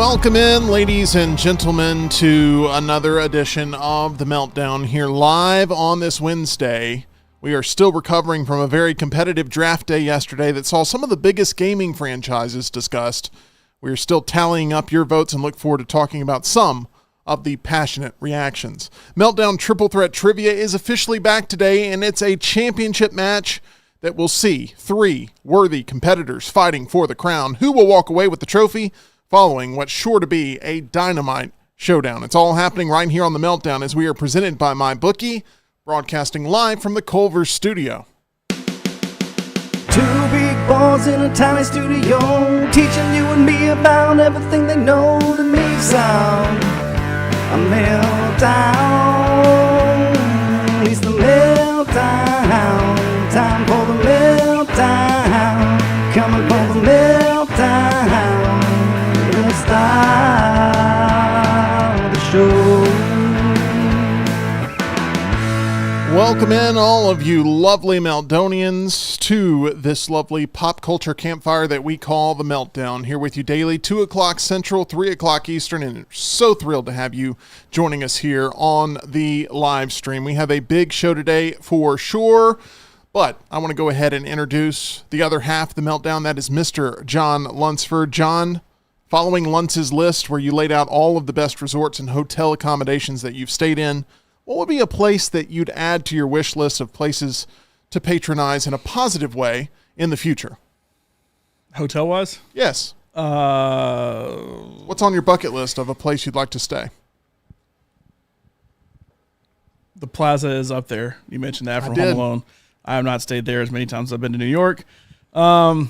Welcome in, ladies and gentlemen, to another edition of The Meltdown here live on this Wednesday. We are still recovering from a very competitive draft day yesterday that saw some of the biggest gaming franchises discussed. We are still tallying up your votes and look forward to talking about some of the passionate reactions. Meltdown Triple Threat Trivia is officially back today, and it's a championship match that will see three worthy competitors fighting for the crown. Who will walk away with the trophy following what's sure to be a dynamite showdown? It's all happening right here on The Meltdown as we are presented by MyBookie, broadcasting live from the Culver studio. Two big boys in a tiny studio, teaching you and me about everything they know to make sound a meltdown. It's the meltdown, time for the meltdown, coming for the meltdown. Let's start the show. Welcome in, all of you lovely Meltdonians, to this lovely pop culture campfire that we call The Meltdown. Here with you daily, 2 o'clock Central, 3 o'clock Eastern, and so thrilled to have you joining us here on the live stream. We have a big show today for sure, but I want to go ahead and introduce the other half of The Meltdown. That is Mr. John Lunsford. John, following Luntz's list where you laid out all of the best resorts and hotel accommodations that you've stayed in, what would be a place that you'd add to your wish list of places to patronize in a positive way in the future? Hotel-wise? Yes. What's on your bucket list of a place you'd like to stay? The Plaza is up there. You mentioned that from Home Alone. I have not stayed there as many times as I've been to New York. I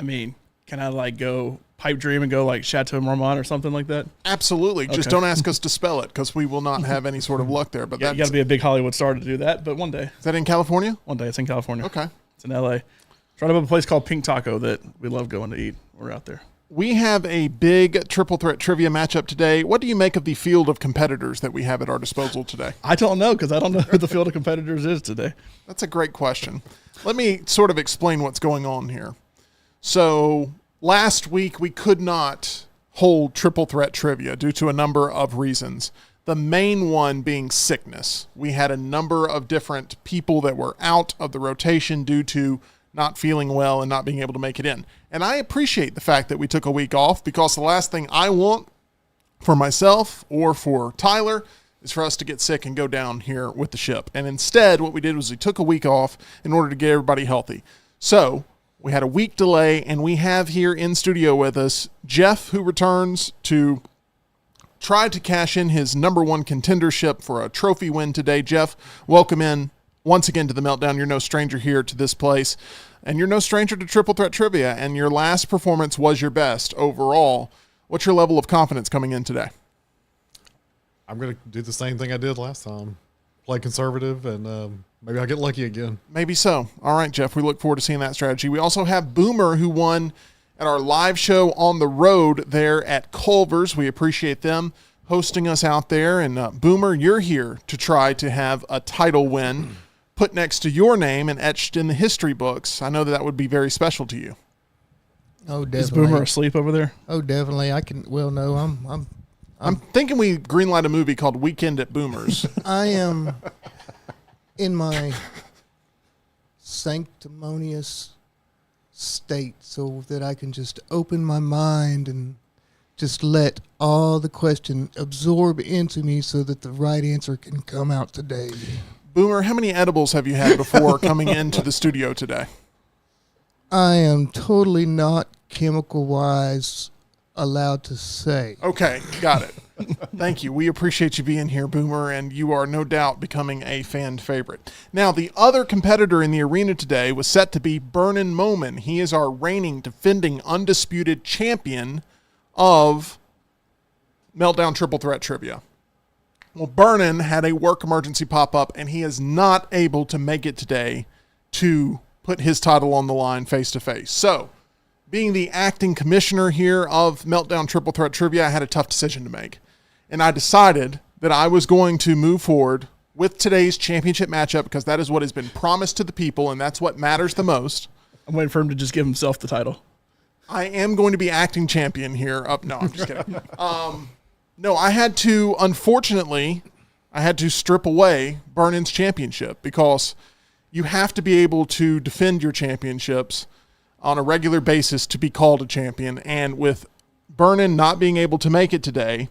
mean, can I go pipe dream and go Chateau Marmont or something like that? Absolutely. Okay. Just don't ask us to spell it because we will not have any sort of luck there. But you got to be a big Hollywood star to do that. But one day. Is that in California? One day. It's in California. Okay. It's in L.A. It's right above a place called Pink Taco that we love going to eat. We're out there. We have a big triple threat trivia matchup today. What do you make of the field of competitors that we have at our disposal today? I don't know because I don't know who the field of competitors is today. That's a great question. Let me sort of explain what's going on here. So last week, we could not hold triple threat trivia due to a number of reasons. The main one being sickness. We had a number of different people that were out of the rotation due to not feeling well and not being able to make it in. And I appreciate the fact that we took a week off because the last thing I want for myself or for Tyler is for us to get sick and go down here with the ship. And instead, what we did was we took a week off in order to get everybody healthy. So we had a week delay, and we have here in studio with us Jeff, who returns to try to cash in his number one contendership for a trophy win today. Jeff, welcome in once again to The Meltdown. You're no stranger here to this place, and you're no stranger to Triple Threat Trivia, and your last performance was your best overall. What's your level of confidence coming in today? I'm going to do the same thing I did last time. Play conservative, and maybe I'll get lucky again. Maybe so. All right, Jeff, we look forward to seeing that strategy. We also have Boomer, who won at our live show on the road there at Culver's. We appreciate them hosting us out there. And Boomer, you're here to try to have a title win put next to your name and etched in the history books. I know that would be very special to you. Oh, definitely. Is Boomer asleep over there? Oh, definitely. I can. Well, no, I'm thinking we greenlight a movie called Weekend at Boomer's. I am in my sanctimonious state so that I can just open my mind and just let all the question absorb into me so that the right answer can come out today. Boomer, how many edibles have you had before coming into the studio today? I am totally not chemical-wise allowed to say. Okay, got it. Thank you. We appreciate you being here, Boomer, and you are no doubt becoming a fan favorite. Now, the other competitor in the arena today was set to be Vernon Moman. He is our reigning, defending, undisputed champion of Meltdown Triple Threat Trivia. Well, Vernon had a work emergency pop up, and he is not able to make it today to put his title on the line face-to-face. So, being the acting commissioner here of Meltdown Triple Threat Trivia, I had a tough decision to make. And I decided that I was going to move forward with today's championship matchup because that is what has been promised to the people, and that's what matters the most. I'm waiting for him to just give himself the title. I am going to be acting champion here. No, I'm just kidding. No, I had to, unfortunately, strip away Burnin's championship because you have to be able to defend your championships on a regular basis to be called a champion. And with Burnin not being able to make it today,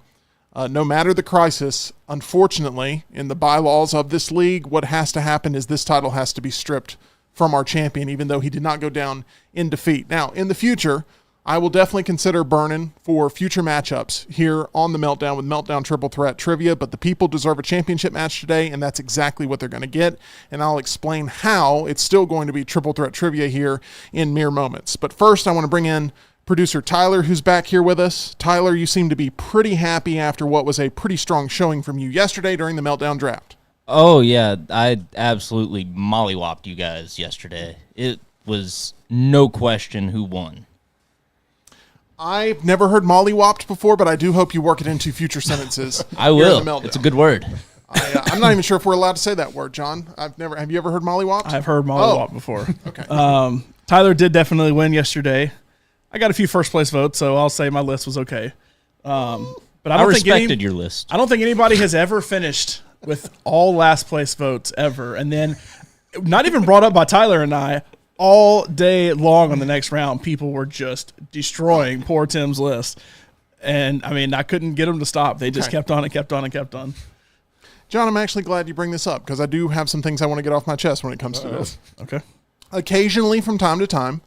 no matter the crisis, unfortunately, in the bylaws of this league, what has to happen is this title has to be stripped from our champion, even though he did not go down in defeat. Now, in the future, I will definitely consider Burnin for future matchups here on the Meltdown with Meltdown Triple Threat Trivia, but the people deserve a championship match today, and that's exactly what they're going to get, and I'll explain how it's still going to be Triple Threat Trivia here in mere moments. But first, I want to bring in producer Tyler, who's back here with us. Tyler, you seem to be pretty happy after what was a pretty strong showing from you yesterday during the Meltdown draft. Oh, yeah, I absolutely mollywopped you guys yesterday. It was no question who won. I've never heard mollywopped before, but I do hope you work it into future sentences. I will. It's a good word. I'm not even sure if we're allowed to say that word, John. Have you ever heard mollywopped? I've heard mollywopped before. Okay. Tyler did definitely win yesterday. I got a few first place votes, so I'll say my list was okay. But I respected your list. I don't think anybody has ever finished with all last place votes ever, and then not even brought up by Tyler and I. All day long on the next round, people were just destroying poor Tim's list. And, I mean, I couldn't get them to stop. They just kept on and kept on and kept on. John, I'm actually glad you bring this up because I do have some things I want to get off my chest when it comes to this. Okay. Occasionally, from time to time,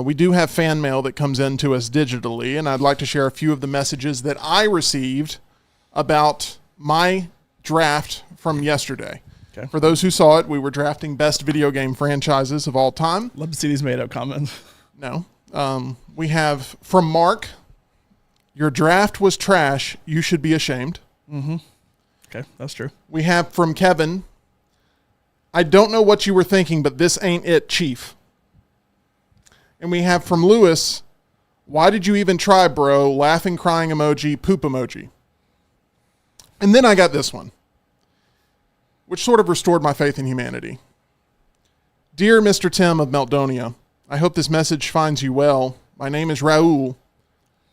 we do have fan mail that comes in to us digitally, and I'd like to share a few of the messages that I received about my draft from yesterday. Okay. For those who saw it, we were drafting best video game franchises of all time. Love to see these made-up comments. No. We have from Mark, your draft was trash. You should be ashamed. Mm-hmm. Okay, that's true. We have from Kevin, I don't know what you were thinking, but this ain't it, Chief. And we have from Lewis, why did you even try, bro? Laughing, crying emoji, poop emoji. And then I got this one, which sort of restored my faith in humanity. Dear Mr. Tim of Meltdonia, I hope this message finds you well. My name is Raul.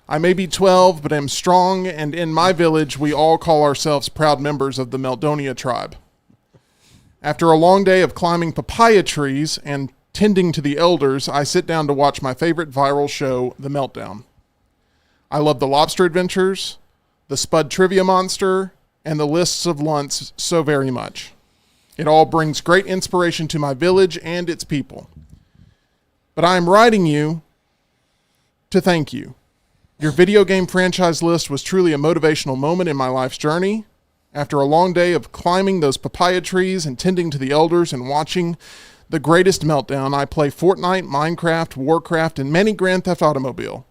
I may be 12, but am strong, and in my village, we all call ourselves proud members of the Meltdonia tribe. After a long day of climbing papaya trees and tending to the elders, I sit down to watch my favorite viral show, The Meltdown. I love the lobster adventures, the Spud Trivia Monster, and the lists of lunts so very much. It all brings great inspiration to my village and its people. But I am writing you to thank you. Your video game franchise list was truly a motivational moment in my life's journey. After a long day of climbing those papaya trees and tending to the elders and watching the greatest Meltdown, I play Fortnite, Minecraft, Warcraft, and many Grand Theft Automobile.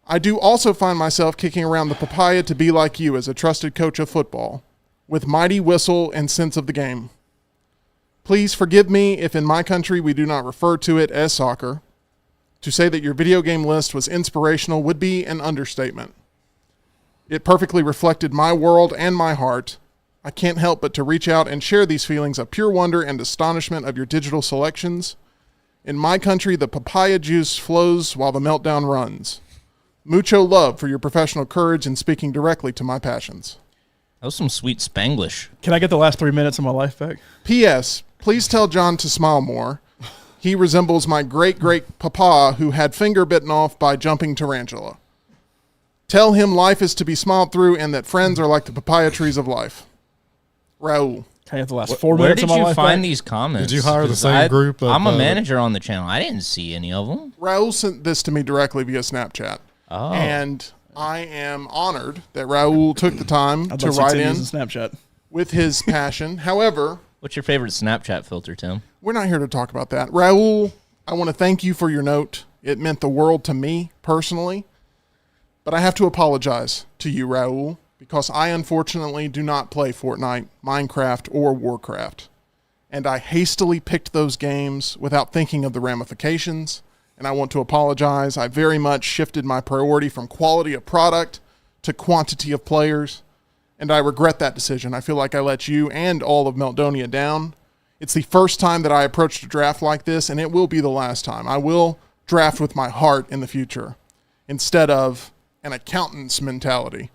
I do also find myself kicking around the papaya to be like you as a trusted coach of football, with mighty whistle and sense of the game. Please forgive me if in my country we do not refer to it as soccer. To say that your video game list was inspirational would be an understatement. It perfectly reflected my world and my heart. I can't help but to reach out and share these feelings of pure wonder and astonishment of your digital selections. In my country, the papaya juice flows while the Meltdown runs. Mucho love for your professional courage in speaking directly to my passions. That was some sweet Spanglish. Can I get the last 3 minutes of my life back? P.S. Please tell John to smile more. He resembles my great-great-papa who had finger bitten off by jumping tarantula. Tell him life is to be smiled through and that friends are like the papaya trees of life. Raul. Can I get the last 4 Where minutes did of my you life find back? these comments? Did you hire the 'Cause same group of, I'm a manager on the channel. I didn't see any of them. Raul sent this to me directly via Snapchat. Oh. And I am honored that Raul took the time I'd to love to write see in using Snapchat. with his passion. However, What's your favorite Snapchat filter, Tim? we're not here to talk about that. Raul, I want to thank you for your note. It meant the world to me personally. But I have to apologize to you, Raul, because I unfortunately do not play Fortnite, Minecraft, or Warcraft. And I hastily picked those games without thinking of the ramifications. And I want to apologize. I very much shifted my priority from quality of product to quantity of players. And I regret that decision. I feel like I let you and all of Meltdonia down. It's the first time that I approached a draft like this, and it will be the last time. I will draft with my heart in the future instead of an accountant's mentality.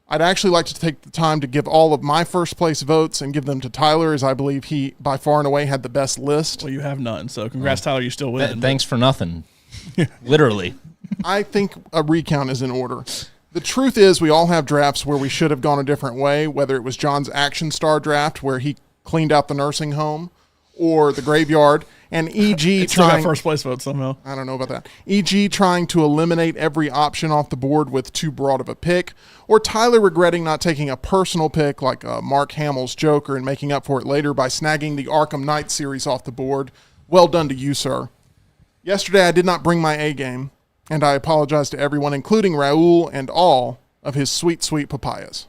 I'd actually like to take the time to give all of my first place votes and give them to Tyler, as I believe he, by far and away, had the best list. Well, you have none, so congrats, Tyler. You still win. Thanks for nothing. Literally. I think a recount is in order. The truth is we all have drafts where we should have gone a different way, whether it was John's Action Star draft where he cleaned out the nursing home or the graveyard, and E.G. Still got trying first place vote somehow. I don't know about that. E.G. trying to eliminate every option off the board with too broad of a pick, or Tyler regretting not taking a personal pick like Mark Hamill's Joker and making up for it later by snagging the Arkham Knight series off the board. Well done to you, sir. Yesterday I did not bring my A game, and I apologize to everyone, including Raul and all of his sweet, sweet papayas.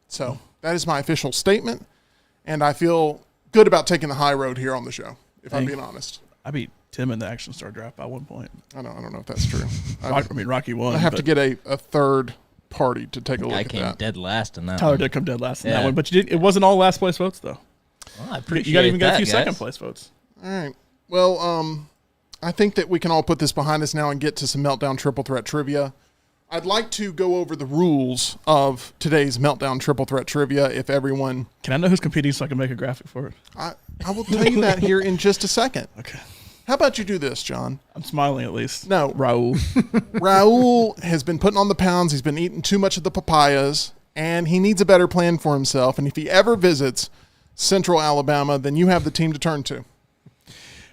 So that is my official statement, and I feel good about taking the high road here on the show, if I'm being honest. I beat Tim in the Action Star draft by 1 point. I don't know if that's true. Rocky won. I have to get a third party to take a look I at came that. dead last in that Tyler one. did come dead last in Yeah. that one, but it wasn't all last place votes, though. Well, I appreciate You got even got a few that, second guys. place votes. All right. Well, I think that we can all put this behind us now and get to some Meltdown Triple Threat trivia. I'd like to go over the rules of today's Meltdown Triple Threat trivia if everyone... Can I know who's competing so I can make a graphic for it? I will tell you that here in just a second. Okay. How about you do this, John? I'm smiling at least. No. Raul. Raul has been putting on the pounds. He's been eating too much of the papayas, and he needs a better plan for himself. And if he ever visits Central Alabama, then you have the team to turn to.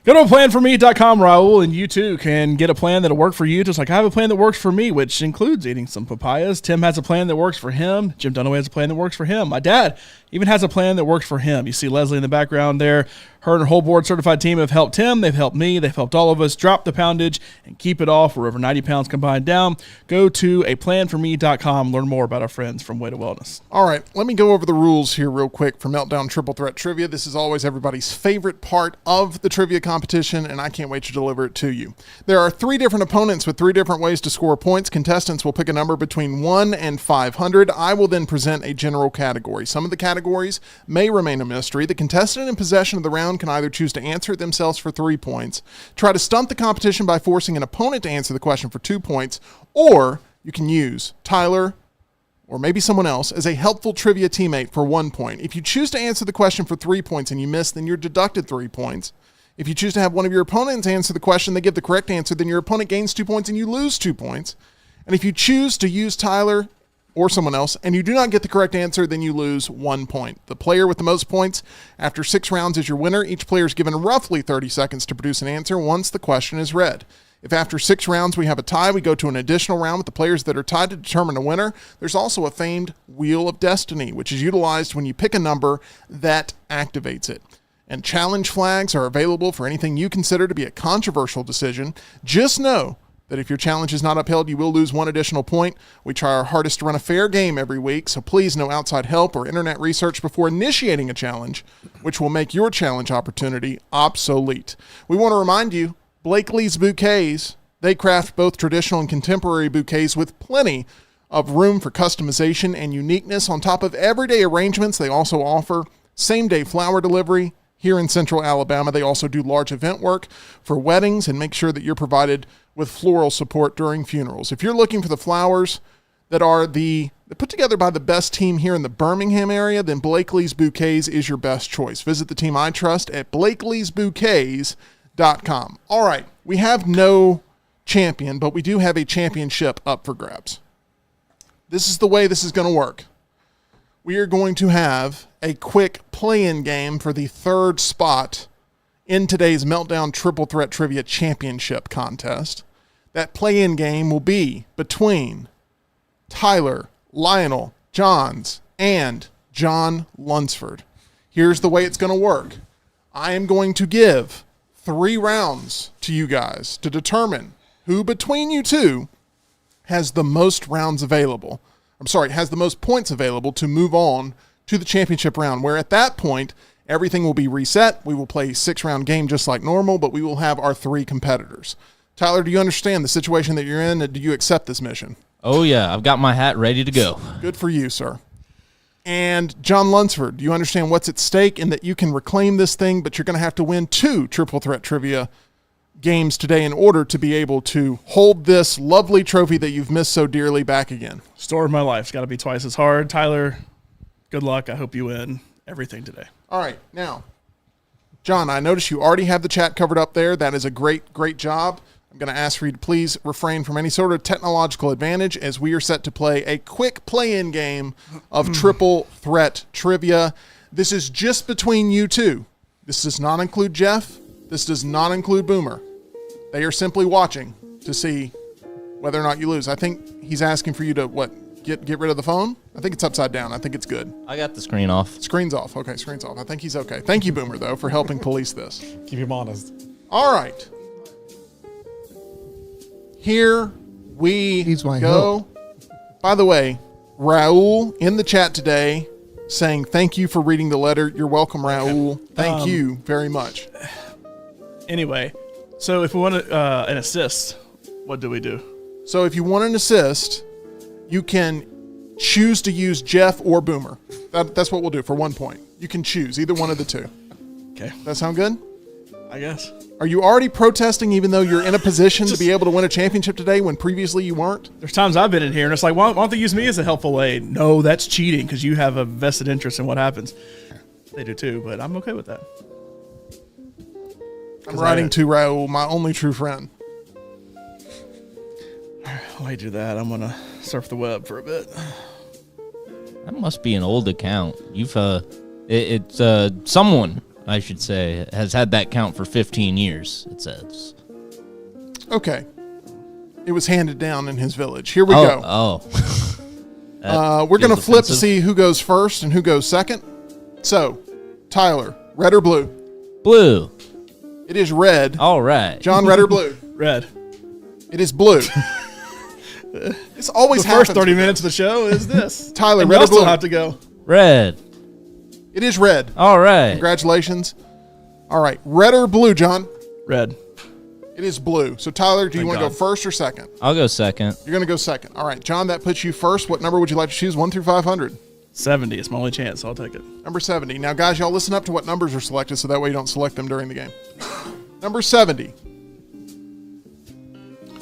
Go to planforme.com, Raul, and you too can get a plan that'll work for you, just like I have a plan that works for me, which includes eating some papayas. Tim has a plan that works for him. Jim Dunaway has a plan that works for him. My dad even has a plan that works for him. You see Leslie in the background there. Her and her whole board certified team have helped him. They've helped me. They've helped all of us drop the poundage and keep it off. We're over 90 pounds combined down. Go to aplanforme.com. Learn more about our friends from Way to Wellness. All right, let me go over the rules here real quick for Meltdown Triple Threat Trivia. This is always everybody's favorite part of the trivia competition, and I can't wait to deliver it to you. There are 3 different opponents with 3 different ways to score points. Contestants will pick a number between 1 and 500. I will then present a general category. Some of the categories may remain a mystery. The contestant in possession of the round can either choose to answer it themselves for 3 points, try to stump the competition by forcing an opponent to answer the question for 2 points, or you can use Tyler or maybe someone else as a helpful trivia teammate for 1 point. If you choose to answer the question for 3 points and you miss, then you're deducted 3 points. If you choose to have one of your opponents answer the question, they give the correct answer, then your opponent gains 2 points and you lose 2 points. And if you choose to use Tyler or someone else, and you do not get the correct answer, then you lose 1 point. The player with the most points after 6 rounds is your winner. Each player is given roughly 30 seconds to produce an answer once the question is read. If after 6 rounds we have a tie, we go to an additional round with the players that are tied to determine a winner. There's also a famed Wheel of Destiny, which is utilized when you pick a number that activates it. And challenge flags are available for anything you consider to be a controversial decision. Just know that if your challenge is not upheld, you will lose 1 additional point. We try our hardest to run a fair game every week, so please no outside help or internet research before initiating a challenge, which will make your challenge opportunity obsolete. We want to remind you, Blakely's Bouquets, they craft both traditional and contemporary bouquets with plenty of room for customization and uniqueness. On top of everyday arrangements, they also offer same-day flower delivery. Here in Central Alabama, they also do large event work for weddings and make sure that you're provided with floral support during funerals. If you're looking for the flowers that are put together by the best team here in the Birmingham area, then Blakely's Bouquets is your best choice. Visit the team I trust at blakeleysbouquets.com. All right, we have no champion, but we do have a championship up for grabs. This is the way this is going to work. We are going to have a quick play-in game for the 3rd spot in today's Meltdown Triple Threat Trivia Championship contest. That play-in game will be between Tyler, Lionel, Johns, and John Lunsford. Here's the way it's going to work. I am going to give 3 rounds to you guys to determine who between you two has the most rounds available. Has the most points available to move on to the championship round, where at that point, everything will be reset. We will play a 6-round game just like normal, but we will have our 3 competitors. Tyler, do you understand the situation that you're in, and do you accept this mission? Oh, yeah. I've got my hat ready to go. Good for you, sir. And John Lunsford, do you understand what's at stake and that you can reclaim this thing, but you're going to have to win 2 Triple Threat Trivia games today in order to be able to hold this lovely trophy that you've missed so dearly back again. Story of my life. It's got to be twice as hard. Tyler, good luck. I hope you win everything today. All right. Now, John, I notice you already have the chat covered up there. That is a great, great job. I'm going to ask for you to please refrain from any sort of technological advantage as we are set to play a quick play-in game of triple threat trivia. This is just between you two. This does not include Jeff. This does not include Boomer. They are simply watching to see whether or not you lose. I think he's asking for you to, get rid of the phone? I think it's upside down. I think it's good. I got the screen off. Screen's off. Okay, screen's off. I think he's okay. Thank you, Boomer, though, for helping police this. Keep him honest. All right. Here we He's my go. By the way, Raul in the chat today saying thank you for reading the letter. You're welcome, Raul. Thank you very much. Anyway, so if we want an assist, what do we do? So if you want an assist, you can choose to use Jeff or Boomer. That's what we'll do for 1 point. You can choose either one of the two. Okay, That sound good? I guess. Are you already protesting even though you're in a position to be able to win a championship today when previously you weren't? There's times I've been in here and it's like, why don't they use me as a helpful aid? No, that's cheating because you have a vested interest in what happens. They do too, but I'm okay with that. I'm writing to Raul, my only true friend. While I do that, I'm going to surf the web for a bit. That must be an old account. You've it's someone, I should say, has had that count for 15 years, it says. Okay. It was handed down in his village. Here we go. We're going to flip to see who goes first and who goes second. So, Tyler, red or blue? Blue. It is red. All right. John, red or blue? Red. It is blue. This always The happens. first 30 minutes of the show is this. Tyler, and red y'all or blue? still have to go. Red. It is red. All right. Congratulations. All right. Red or blue, John? Red. It is blue. So, Tyler, do you Thank want to go God. first or second? I'll go second. You're going to go second. All right. John, that puts you first. What number would you like to choose? 1 through 500. 70. It's my only chance, so I'll take it. Number 70. Now, guys, y'all listen up to what numbers are selected so that way you don't select them during the game. Number 70.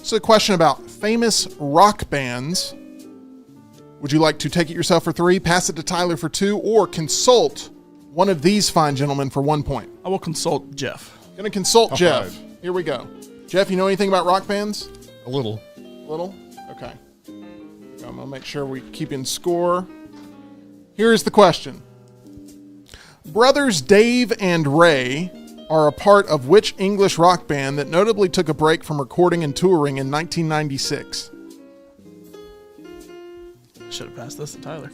So, a question about famous rock bands. Would you like to take it yourself for 3, pass it to Tyler for 2, or consult one of these fine gentlemen for 1 point? I will consult Jeff. Going to consult Jeff. right. Here we go. Jeff, you know anything about rock bands? A little. Little? Okay. I'm going to make sure we keep in score. Here is the question. Brothers Dave and Ray are a part of which English rock band that notably took a break from recording and touring in 1996? Should have passed this to Tyler.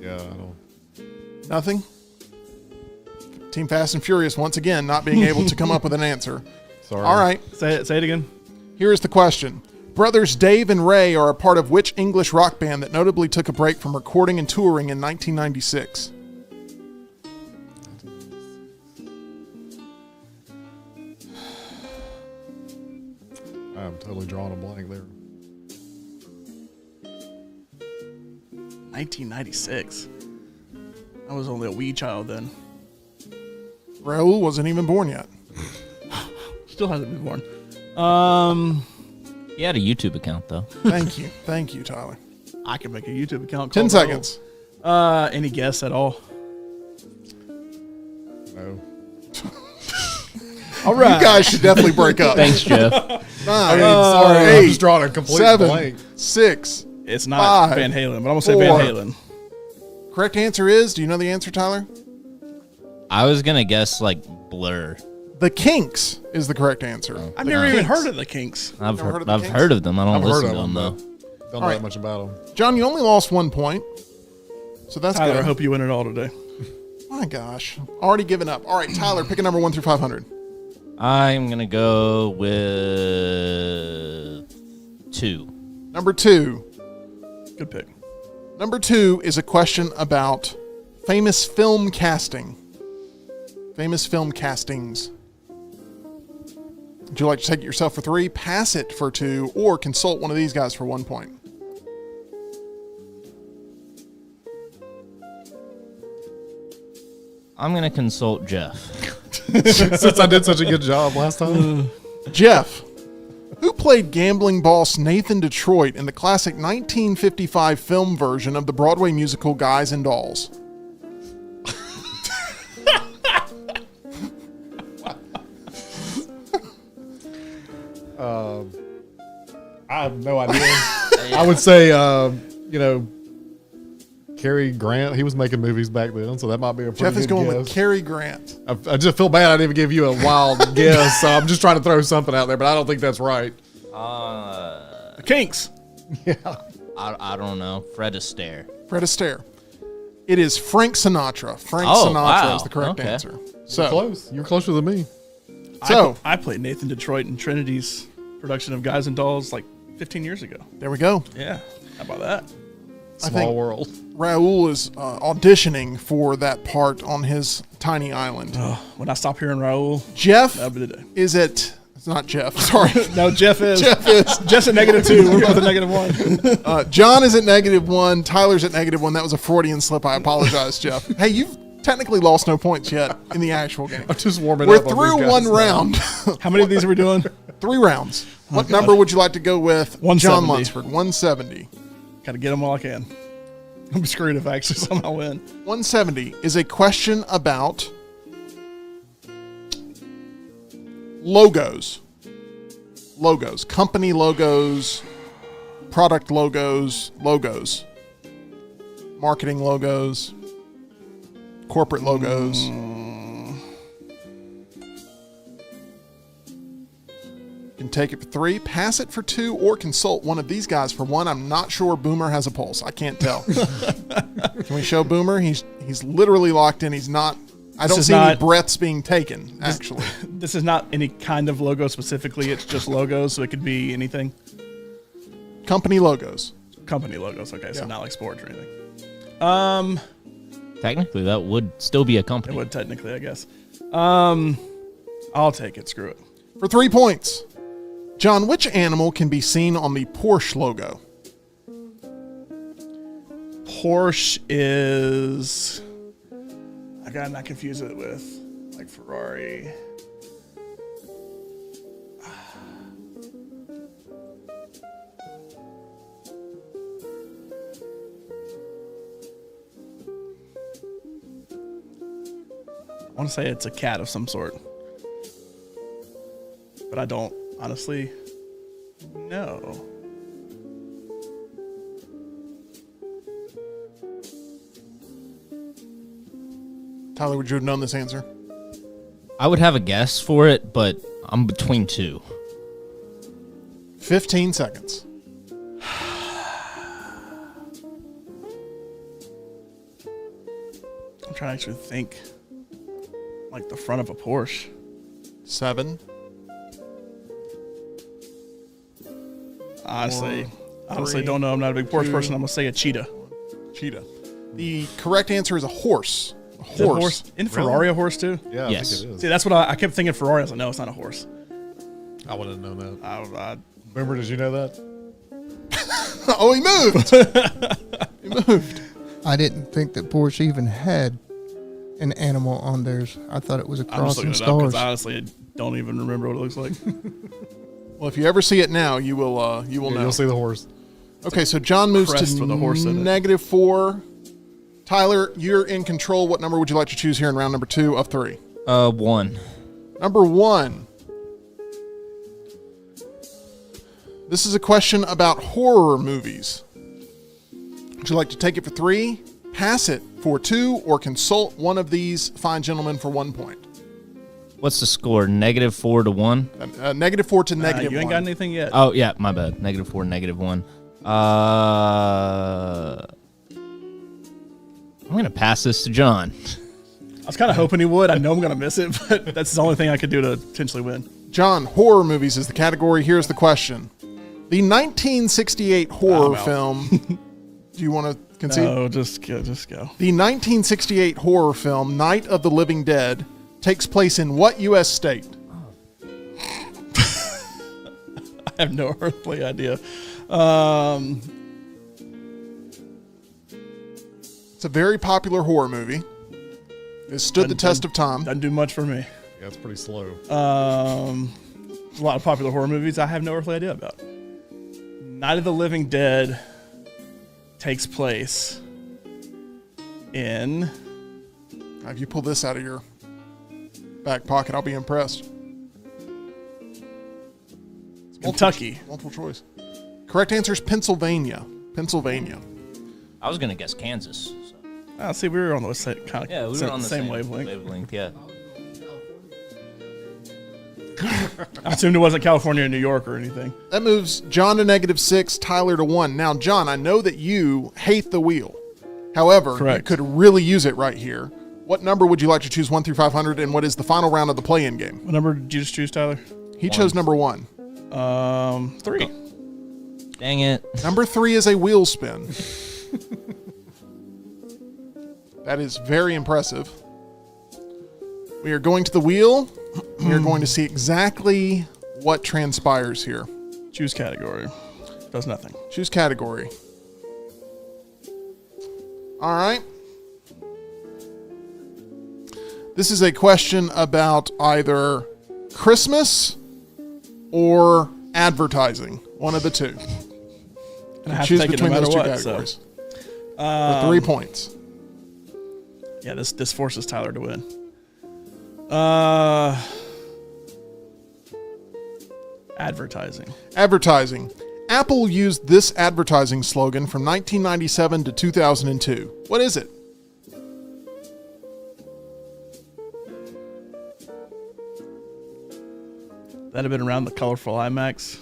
Yeah, I don't. Nothing? Team Fast and Furious, once again, not being able to come up with an answer. Sorry. All right. Say it again. Here is the question. Brothers Dave and Ray are a part of which English rock band that notably took a break from recording and touring in 1996? I'm totally drawing a blank there. 1996. I was only a wee child then. Raul wasn't even born yet. Still hasn't been born. He had a YouTube account, though. Thank you. Thank you, Tyler. I can make a YouTube account. 10 called seconds. Raul. Any guess at all? No. All right. You guys should definitely break up. Thanks, Jeff. 9, Sorry, I'm 8, just drawing a complete 7, blank. 6. It's not 5, Van Halen, but I'm gonna say 4. Van Halen. Correct answer is, do you know the answer, Tyler? I was going to guess, like, Blur. The Kinks is the correct answer. I've never even heard of the Kinks. I've Never heard heard, of the I've Kinks? heard of them. I don't I've heard listen of to them, them, though. Don't know All right. that much about them. John, you only lost 1 point. So that's Tyler, good. I hope you win it all today. My gosh. Already given up. All right, Tyler, pick a number 1 through 500. I'm going to go with 2. Number 2. Good pick. Number 2 is a question about famous film casting. Famous film castings. Would you like to take it yourself for 3, pass it for 2, or consult one of these guys for 1 point? I'm going to consult Jeff. Since I did such a good job last time. Jeff, who played gambling boss Nathan Detroit in the classic 1955 film version of the Broadway musical Guys and Dolls? I have no idea. I would say, Cary Grant. He was making movies back then, so that might be a pretty Jeff is good going guess. with Cary Grant. I just feel bad I didn't even give you a wild guess, so I'm just trying to throw something out there, but I don't think that's right. The Kinks. I don't know. Fred Astaire. Fred Astaire. It is Frank Sinatra. Frank Oh, Sinatra wow. is the correct Okay. answer. So, Close. You're closer than me. So I played Nathan Detroit in Trinity's production of Guys and Dolls like 15 years ago. there we go. Yeah. How about that? Small world. Raul is auditioning for that part on his tiny island. When I stop hearing Raul, Jeff that'll be the day. is it? It's not Jeff. Sorry. No, Jeff is. Jeff is. Jeff's at -2. We're both at -1. John is at -1. Tyler's at -1. That was a Freudian slip. I apologize, Jeff. Hey, you've technically lost no points yet in the actual game. I'm just warming We're up. on through these guys one now. round. How many of these are we doing? 3 rounds. What God. number would you like to go with? 170. John Lunsford. 170. Got to get them while I can. I'm screwed if I actually somehow win. 170 is a question about logos. Logos. Company logos, product logos, logos. Marketing logos, corporate logos. You can take it for 3, pass it for 2, or consult one of these guys for 1. I'm not sure Boomer has a pulse. I can't tell. Can we show Boomer? He's literally locked in. He's not. I don't is see any not- breaths being taken, actually. This is not any kind of logo specifically. It's just logos, so it could be anything. Company logos. Company logos. Okay, so Yeah. not like sports or anything. Technically, that would still be a It company. would technically, I guess. I'll take it. Screw it. For 3 points. John, which animal can be seen on the Porsche logo? Porsche is. I gotta not confuse it with like Ferrari. I want to say it's a cat of some sort, but I don't honestly know. Tyler, would you have known this answer? I would have a guess for it, but I'm between 2. 15 seconds. I'm trying to actually think like the front of a Porsche. 7. Honestly, three, don't know. I'm not a big Porsche 2, person. I'm gonna say a cheetah. Cheetah. The correct answer is a horse. A Is that a horse. Isn't Ferrari a horse too? Yeah, Yes. I think it is. See, that's what I kept thinking. Ferrari. I was like, no, it's not a horse. I would have known that. I Boomer, did you know that? Oh, he moved. He moved. I didn't think that Porsche even had an animal on theirs. I thought it was a I'm cross just looking and it up because stars. honestly, I don't even remember what it looks like. Well, if you ever see it now, you will Yeah, know. you'll see the horse. Okay, so John moves crest to with a horse in it. -4. Tyler, you're in control. What number would you like to choose here in round number 2 of 3? 1. Number 1. This is a question about horror movies. Would you like to take it for 3, pass it for 2, or consult one of these fine gentlemen for 1 point? What's the score? -4 to 1? -4 to -1. You ain't got anything yet. Oh, yeah, my bad. -4, -1. I'm going to pass this to John. I was kind of hoping he would. I know I'm gonna miss it, but that's the only thing I could do to potentially win. John, horror movies is the category. Here's the question. The 1968 horror I'm out. film. Do you want to concede? No, just go. The 1968 horror film Night of the Living Dead takes place in what U.S. state? I have no earthly idea. It's a very popular horror movie. It stood the test of time. Doesn't do much for me. Yeah, it's pretty slow. a lot of popular horror movies I have no earthly idea about. Night of the Living Dead takes place in... If you pull this out of your back pocket, I'll be impressed. Kentucky. Multiple choice. Correct answer is Pennsylvania. Pennsylvania. I was gonna guess Kansas. So. See, we were on the same, kind of Yeah, we were on the same wavelength. Yeah. I assumed it wasn't California or New York or anything. That moves John to -6, Tyler to 1. Now, John, I know that you hate the wheel. However, Correct. you could really use it right here. What number would you like to choose 1 through 500, and what is the final round of the play-in game? What number did you just choose, Tyler? He chose number 1. 3. Dang it. Number 3 is a wheel spin. That is very impressive. We are going to the wheel. We are going to see exactly what transpires here. Choose category. Does nothing. Choose category. All right. This is a question about either Christmas or advertising. One of the two. And I have to Choose take it no between matter those two what. categories. So. For 3 points. Yeah, this forces Tyler to win. Advertising. Advertising. Apple used this advertising slogan from 1997 to 2002. What is it? That'd have been around the colorful IMAX.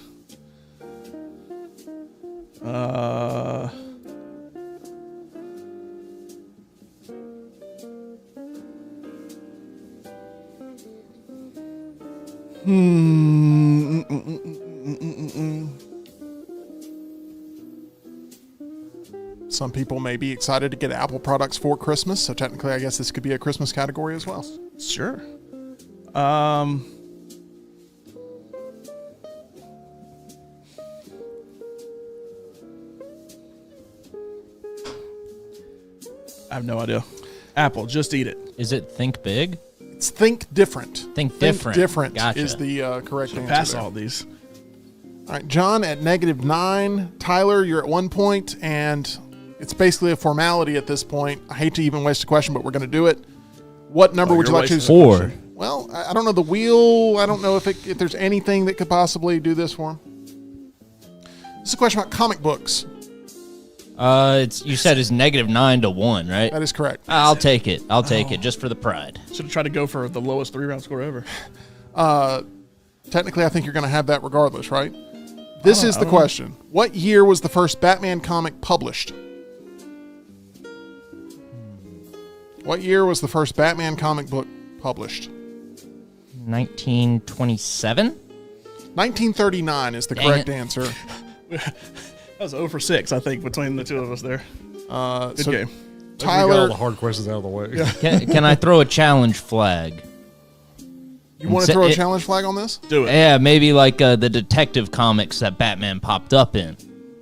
Some people may be excited to get Apple products for Christmas, so technically I guess this could be a Christmas category as well. Sure. I have no idea. Apple, just eat it. Is it Think Big? It's Think Different. Think Different. Different Gotcha. is the correct answer. Pass there. all these. All right, John at -9. Tyler, you're at 1 point, and it's basically a formality at this point. I hate to even waste a question, but we're going to do it. What number would you like to choose? 4. Well, I don't know the wheel. I don't know if there's anything that could possibly do this for him. This is a question about comic books. You said it's -9 to 1, right? That is correct. I'll take it. I'll take it just for the pride. Should have tried to go for the lowest 3-round score ever. Technically, I think you're going to have that regardless, right? This is the question. What year was the first Batman comic published? What year was the first Batman comic book published? 1927? 1939 is the Dang correct it. answer. That was 0 for 6, I think, between the two of us there. Good So game. We got all Tyler, the hard questions out of the way. Can I throw a challenge flag? you want to throw a challenge flag on this? Do it. Yeah, maybe like the detective comics that Batman popped up in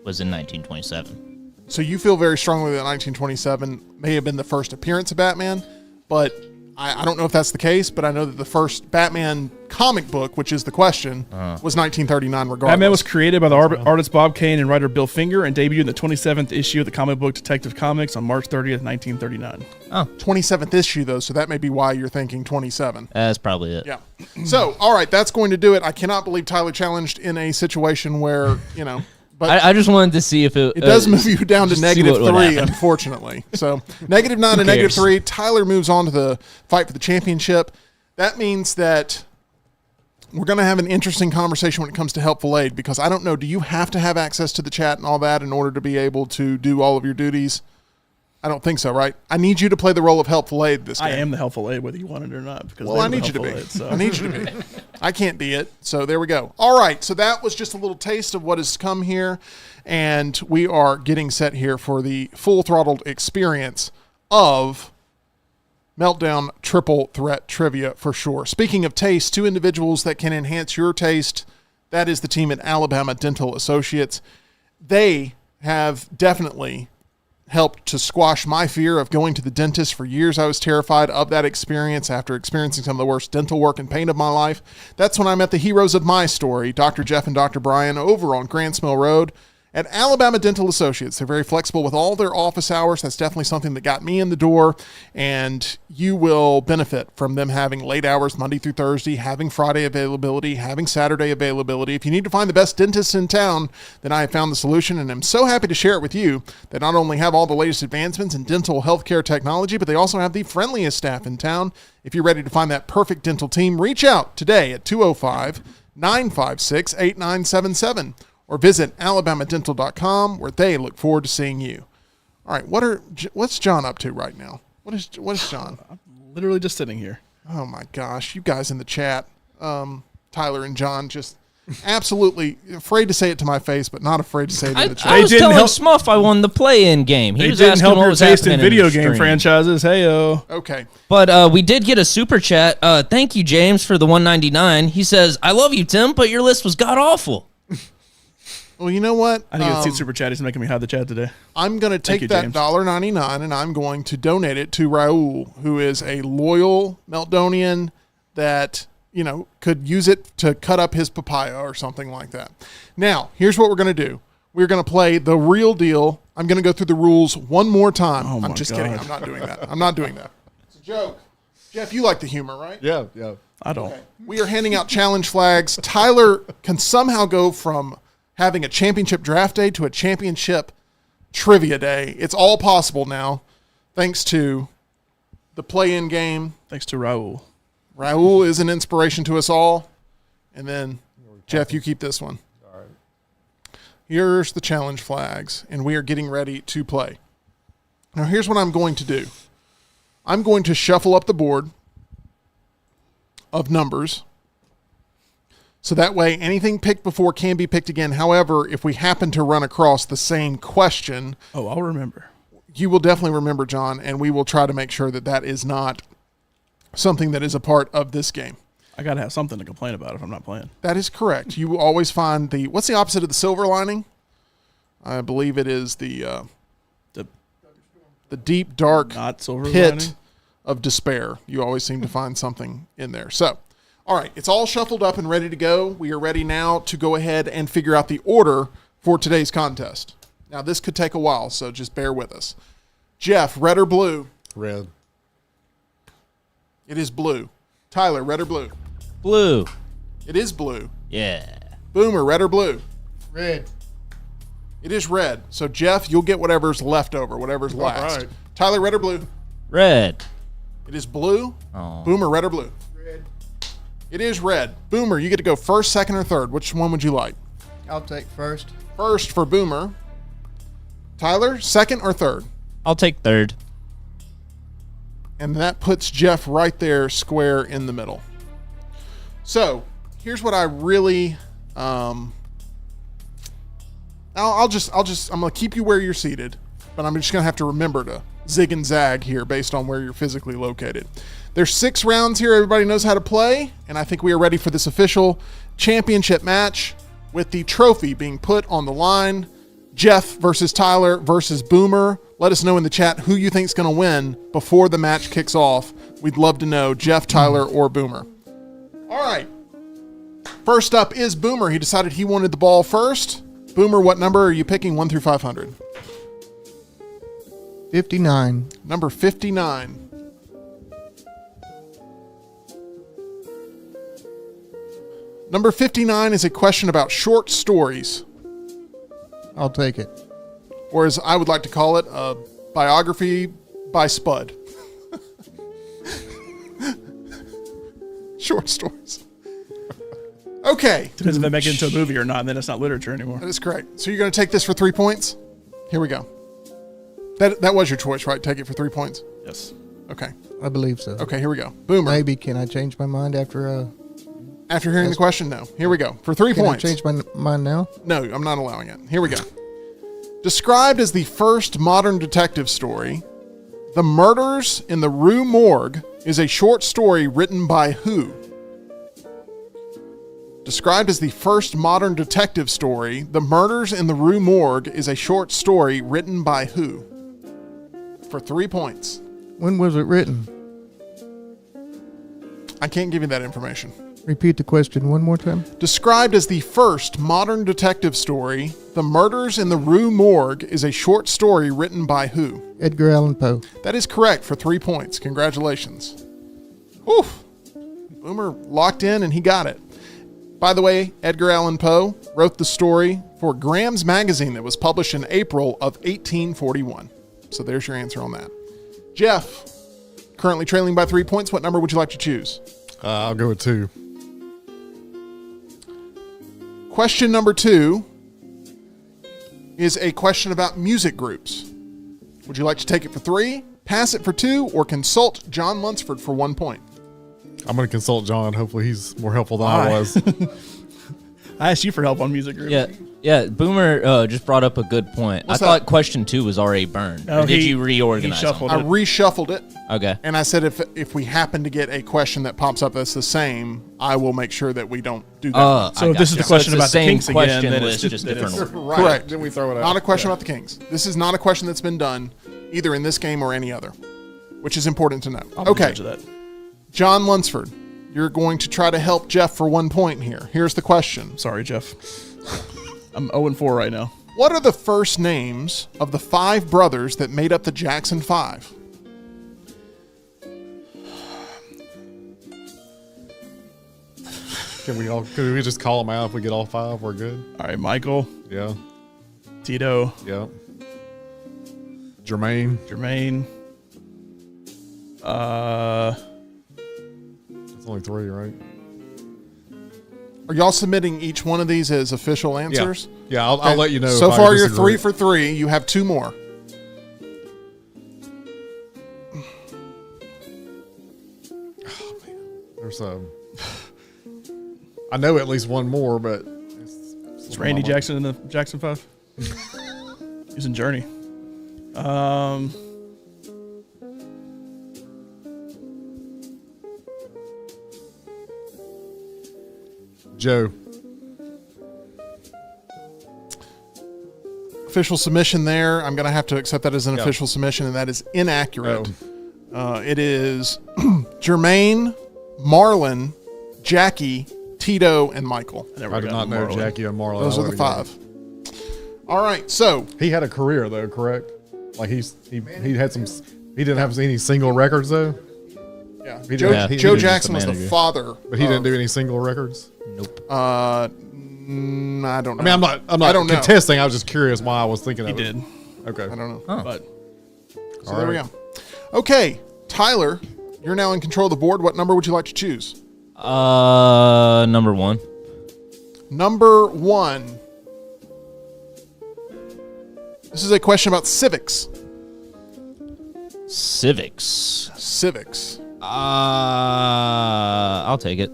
was in 1927. So you feel very strongly that 1927 may have been the first appearance of Batman, but I don't know if that's the case, but I know that the first Batman comic book, which is the question, was 1939 regardless. Batman was created by the artist Bob Kane and writer Bill Finger and debuted in the 27th issue of the comic book Detective Comics on March 30th, 1939. 27th issue, though, so that may be why you're thinking 27. That's probably it. Yeah. So, all right, that's going to do it. I cannot believe Tyler challenged in a situation where, but I just wanted to see if it does move you down to just see what would -3, happen. unfortunately. So -9 to cares? -3. Tyler moves on to the fight for the championship. That means that we're going to have an interesting conversation when it comes to helpful aid, because I don't know, do you have to have access to the chat and all that in order to be able to do all of your duties? I don't think so, right? I need you to play the role of helpful aid this game. I am the helpful aid, whether you want it or not. Because Well, I need you to be. I need you to be. I can't be it. So there we go. All right. So that was just a little taste of what has come here. And we are getting set here for the full throttled experience of Meltdown Triple Threat Trivia for sure. Speaking of taste, 2 individuals that can enhance your taste, that is the team at Alabama Dental Associates. They have definitely helped to squash my fear of going to the dentist. For years, I was terrified of that experience after experiencing some of the worst dental work and pain of my life. That's when I met the heroes of my story, Dr. Jeff and Dr. Brian, over on Grants Mill Road at Alabama Dental Associates. They're very flexible with all their office hours. That's definitely something that got me in the door, and you will benefit from them having late hours Monday through Thursday, having Friday availability, having Saturday availability. If you need to find the best dentist in town, then I have found the solution, and I'm so happy to share it with you. They not only have all the latest advancements in dental healthcare technology, but they also have the friendliest staff in town. If you're ready to find that perfect dental team, reach out today at 205-956-8977. or visit alabamadental.com, where they look forward to seeing you. All right, what's John up to right now? What is John? I'm literally just sitting here. Oh my gosh, you guys in the chat, Tyler and John, just absolutely afraid to say it to my face, but not afraid to say it in the chat. I was didn't telling help- Smuff I won the play-in game. He They was didn't asking help what your was taste in happening video the game stream. franchises. Hey-o. Okay. But we did get a super chat. Thank you, James, for the $1.99. He says, "I love you, Tim, but your list was god-awful." Well, you know what? I think it's super chat. He's making me hide the chat today. I'm going to take you, that James. $1.99 and I'm going to donate it to Raul, who is a loyal Meltdonian that, could use it to cut up his papaya or something like that. Now, here's what we're going to do. We're going to play the real deal. I'm going to go through the rules one more time. Oh, I'm my just God. kidding. I'm not doing that. I'm not doing that. It's a joke. Jeff, you like the humor, right? Yeah. I don't. Okay. We are handing out challenge flags. Tyler can somehow go from having a championship draft day to a championship trivia day. It's all possible now, thanks to the play-in game. Thanks to Raul. Raul is an inspiration to us all. And then, Jeff, you keep this one. All right. Here's the challenge flags, and we are getting ready to play. Now, here's what I'm going to do. I'm going to shuffle up the board of numbers, so that way anything picked before can be picked again. However, if we happen to run across the same question, Oh, I'll remember. you will definitely remember, John, and we will try to make sure that that is not something that is a part of this game. I got to have something to complain about if I'm not playing. That is correct. You will always find what's the opposite of the silver lining? I believe it is the deep, dark Not silver pit lining? of despair. You always seem to find something in there. So, all right, it's all shuffled up and ready to go. We are ready now to go ahead and figure out the order for today's contest. Now, this could take a while, so just bear with us. Jeff, red or blue? Red. It is blue. Tyler, red or blue? Blue. It is blue. Yeah. Boomer, red or blue? Red. It is red. So, Jeff, you'll get whatever's left over, whatever's last. right. Tyler, red or blue? Red. It is blue. Oh. Boomer, red or blue? Red. It is red. Boomer, you get to go first, second, or third. Which one would you like? I'll take first. First for Boomer. Tyler, second or third? I'll take third. And that puts Jeff right there square in the middle. So, here's what I really I'm going to keep you where you're seated, but I'm just going to have to remember to zig and zag here based on where you're physically located. There's 6 rounds here. Everybody knows how to play, and I think we are ready for this official championship match with the trophy being put on the line. Jeff versus Tyler versus Boomer. Let us know in the chat who you think is going to win before the match kicks off. We'd love to know, Jeff, Tyler, or Boomer. All right. First up is Boomer. He decided he wanted the ball first. Boomer, what number are you picking 1 through 500? 59. Number 59. Number 59 is a question about short stories, I'll take it. or as I would like to call it, a biography by Spud. Short stories. Okay, Depends if they make it into a movie or not, and then it's not literature anymore. that is correct. So you're going to take this for 3 points? Here we go. That was your choice, right? Take it for 3 points? Yes. Okay. I believe so. Okay, here we go. Boomer. Maybe can I change my mind after After hearing the question, no. Here we go. For 3 can points. I change my mind now? No, I'm not allowing it. Here we go. Described as the first modern detective story, The Murders in the Rue Morgue is a short story written by who? Described as the first modern detective story, The Murders in the Rue Morgue is a short story written by who? for 3 points. When was it written? I can't give you that information. Repeat the question one more time. Described as the first modern detective story, The Murders in the Rue Morgue is a short story written by who? Edgar Allan Poe. That is correct for 3 points. Congratulations. Whew. Boomer locked in and he got it. By the way, Edgar Allan Poe wrote the story for Graham's magazine that was published in April of 1841. So there's your answer on that. Jeff, currently trailing by 3 points. What number would you like to choose? I'll go with 2. Question number 2 is a question about music groups. Would you like to take it for 3, pass it for 2, or consult John Lunsford for 1 point? I'm going to consult John. Hopefully he's more helpful than I was. I asked you for help on music groups. Yeah. Boomer just brought up a good point. What's I thought that? question 2 was already burned. No, Or did he- you reorganize he shuffled them? I reshuffled it, Okay. and I said if we happen to get a question that pops up that's the same, I will make sure that we don't do that. So if this is the question about the same Kinks again, question then list, it's just then different it's- order. Right. Correct. Then we throw it out. Not a question about the Kings. This is not a question that's been done either in this game or any other, which is important to know. I'll be Okay, judge of that. John Lunsford, you're going to try to help Jeff for 1 point here. Here's the question. Sorry, Jeff. I'm 0-4 right now. What are the first names of the 5 brothers that made up the Jackson 5? Could we just call them out if we get all 5? We're good. All right, Michael, Yeah. Tito, Yeah. Jermaine. Jermaine. It's only 3, right? Are y'all submitting each one of these as official answers? Yeah. I'll Okay. let you know. So if I far, you're disagree. 3 for 3. You have 2 more. There's I know at least one more, but Is Randy Jackson in the Jackson 5? He's in Journey. Joe. Official submission there. I'm going to have to accept that as an Yeah. official submission, and that is inaccurate. It is Jermaine, Marlon, Jackie, Tito, and Michael. I did not know Marlon. Jackie and Marlon. Those I are the would've got 5. All right, so it. He had a career though, correct? Like he had some. He didn't have any single records though, yeah, He Joe, did- he Joe was just Jackson the was the manager. father. but he didn't do any single records. Nope. I don't know. I mean, I'm not I don't know. contesting. I was just curious why I was thinking He of it. did, Okay. I don't know. but So there we go. Okay, Tyler, you're now in control of the board. What number would you like to choose? Number 1. Number 1. This is a question about civics. Civics. Civics. I'll take it.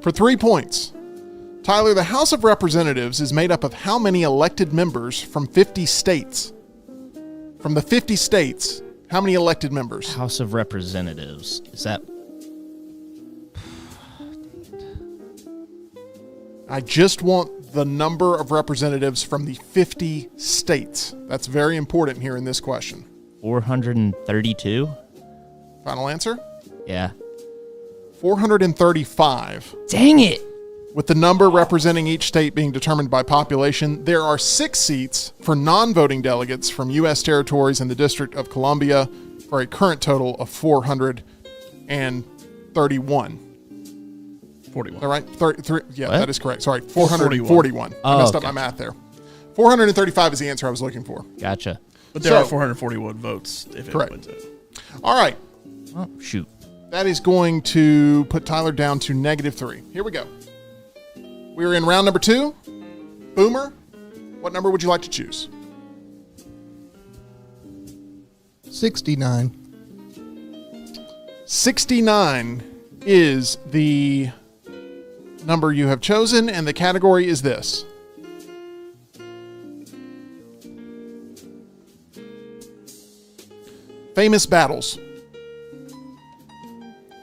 For 3 points. Tyler, the House of Representatives is made up of how many elected members from 50 states? From the 50 states, how many elected members? House of Representatives. Is that I just want the number of representatives from the 50 states. That's very important here in this question. 432? Final answer? Yeah. 435. Dang it. With the number representing each state being determined by population, there are 6 seats for non-voting delegates from U.S. territories and the District of Columbia for a current total of 431. 41. Is that right? 33, yeah, What? that is correct. Sorry, 441. I Oh, messed up my gotcha. math there. 435 is the answer I was looking for. Gotcha. But there So- are 441 votes if it Correct. wins it. All right. Oh, shoot. That is going to put Tyler down to -3. Here we go. We're in round number 2. Boomer, what number would you like to choose? 69. 69 is the number you have chosen, and the category is this. Famous battles.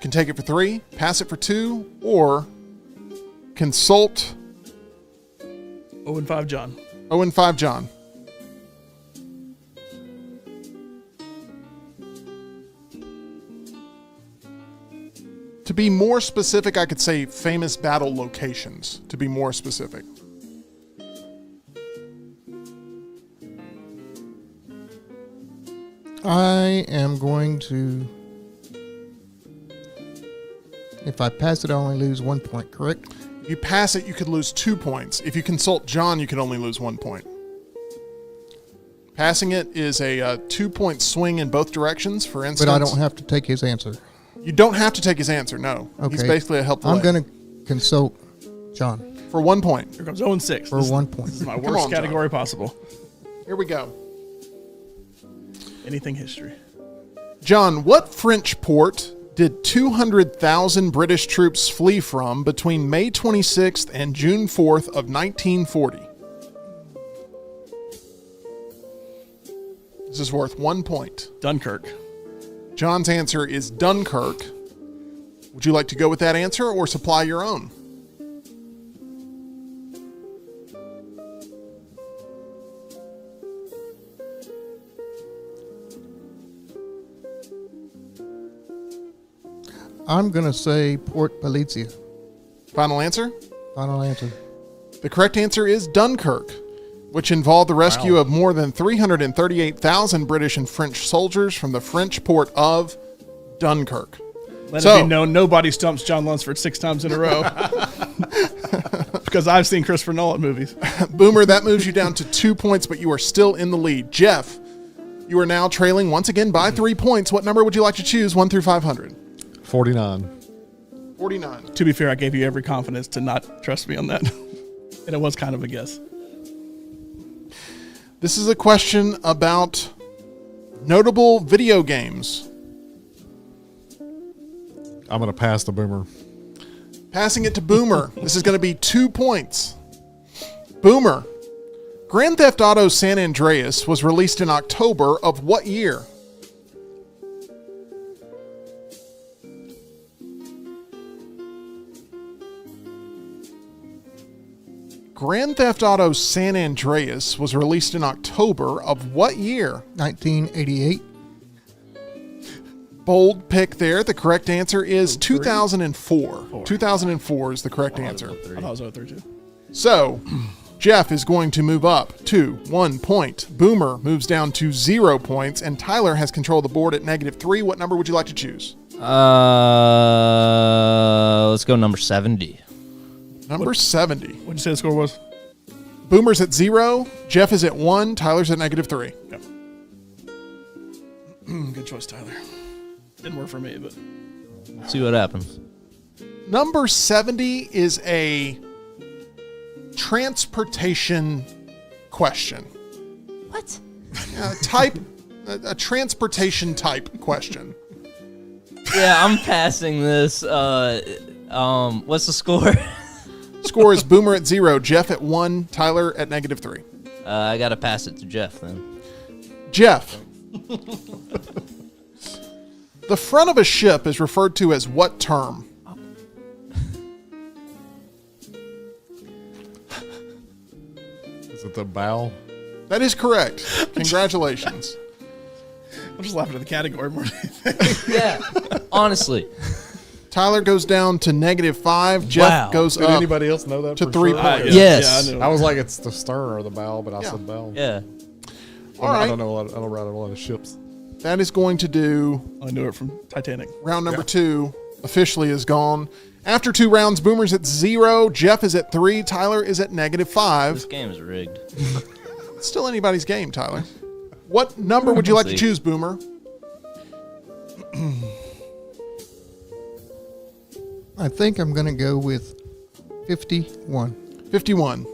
Can take it for 3, pass it for 2, or consult 0-5, John. 0-5 John. be more specific, I could say famous battle locations, to be more specific. I am going to. If I pass it, I only lose 1 point, correct? If you pass it, you could lose 2 points. If you consult John, you could only lose 1 point. Passing it is a 2-point swing in both directions, for instance. But I don't have to take his answer. You don't have to take his answer, no. Okay. He's basically a helpful I'm aid. going to consult John For 1 point. Here comes 0-6. for 1 point. This is my Come worst on, John. category possible. Here we go. Anything history. John, what French port did 200,000 British troops flee from between May 26th and June 4th of 1940? This is worth 1 point. Dunkirk. John's answer is Dunkirk. Would you like to go with that answer or supply your own? I'm going to say Port Palizia. Final answer? Final answer. The correct answer is Dunkirk, which involved the rescue of more than 338,000 British and French soldiers from the French port of Dunkirk. Let it be known, nobody stumps John Lunsford 6 times in a row. Because I've seen Christopher Nolan movies. Boomer, that moves you down to 2 points, but you are still in the lead. Jeff, you are now trailing once again by 3 points. What number would you like to choose, 1 through 500? 49. 49. To be fair, I gave you every confidence to not trust me on that. And it was kind of a guess. This is a question about notable video games. I'm going to pass the Boomer. Passing it to Boomer. This is going to be 2 points. Boomer. Grand Theft Auto San Andreas was released in October of what year? Grand Theft Auto San Andreas was released in October of what year? 1988. Bold pick there. The correct answer is 2004. 2004 is the correct answer. I thought it was 0-3 too. So, Jeff is going to move up to 1 point. Boomer moves down to 0 points, and Tyler has control of the board at -3. What number would you like to choose? Let's go number 70. Number 70. What'd you say the score was? Boomer's at 0. Jeff is at 1. Tyler's at -3. Yep. Good choice, Tyler. Didn't work for me, but Let's see what happens. Number 70 is a transportation question. What? A transportation type question. Yeah, I'm passing this. What's the score? Score is Boomer at 0, Jeff at 1, Tyler at -3. I gotta pass it to Jeff then. Jeff. The front of a ship is referred to as what term? Is it the bow? That is correct. Congratulations. I'm just laughing at the category more than anything. Yeah, honestly. Tyler goes down to -5. Jeff Wow. goes Did up anybody else know that to for 3 sure? points. Yes. Yeah, I I know. was like, it's the stern or the bow, but I Yeah. said bow. Yeah. All I right. don't know. I don't ride a lot of ships. That is going to do I knew it from Titanic. round number 2. Officially is gone. After 2 rounds, Boomer's at 0. Jeff is at 3. Tyler is at -5. This game is rigged. It's still anybody's game, Tyler. What number would you like to See. choose, Boomer? I think I'm going to go with 51. 51.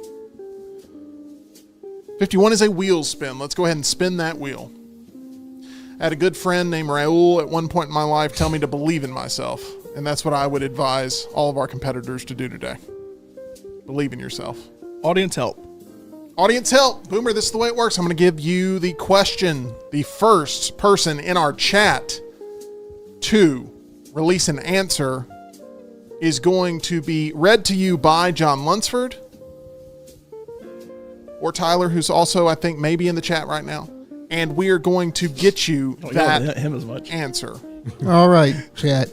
51 is a wheel spin. Let's go ahead and spin that wheel. I had a good friend named Raul at one point in my life tell me to believe in myself. And that's what I would advise all of our competitors to do today. Believe in yourself. Audience help. Audience help. Boomer, this is the way it works. I'm going to give you the question. The first person in our chat to release an answer is going to be read to you by John Lunsford or Tyler, who's also, I think, maybe in the chat right now. And we are going to get you Don't yell that at him as much. answer. All right, chat.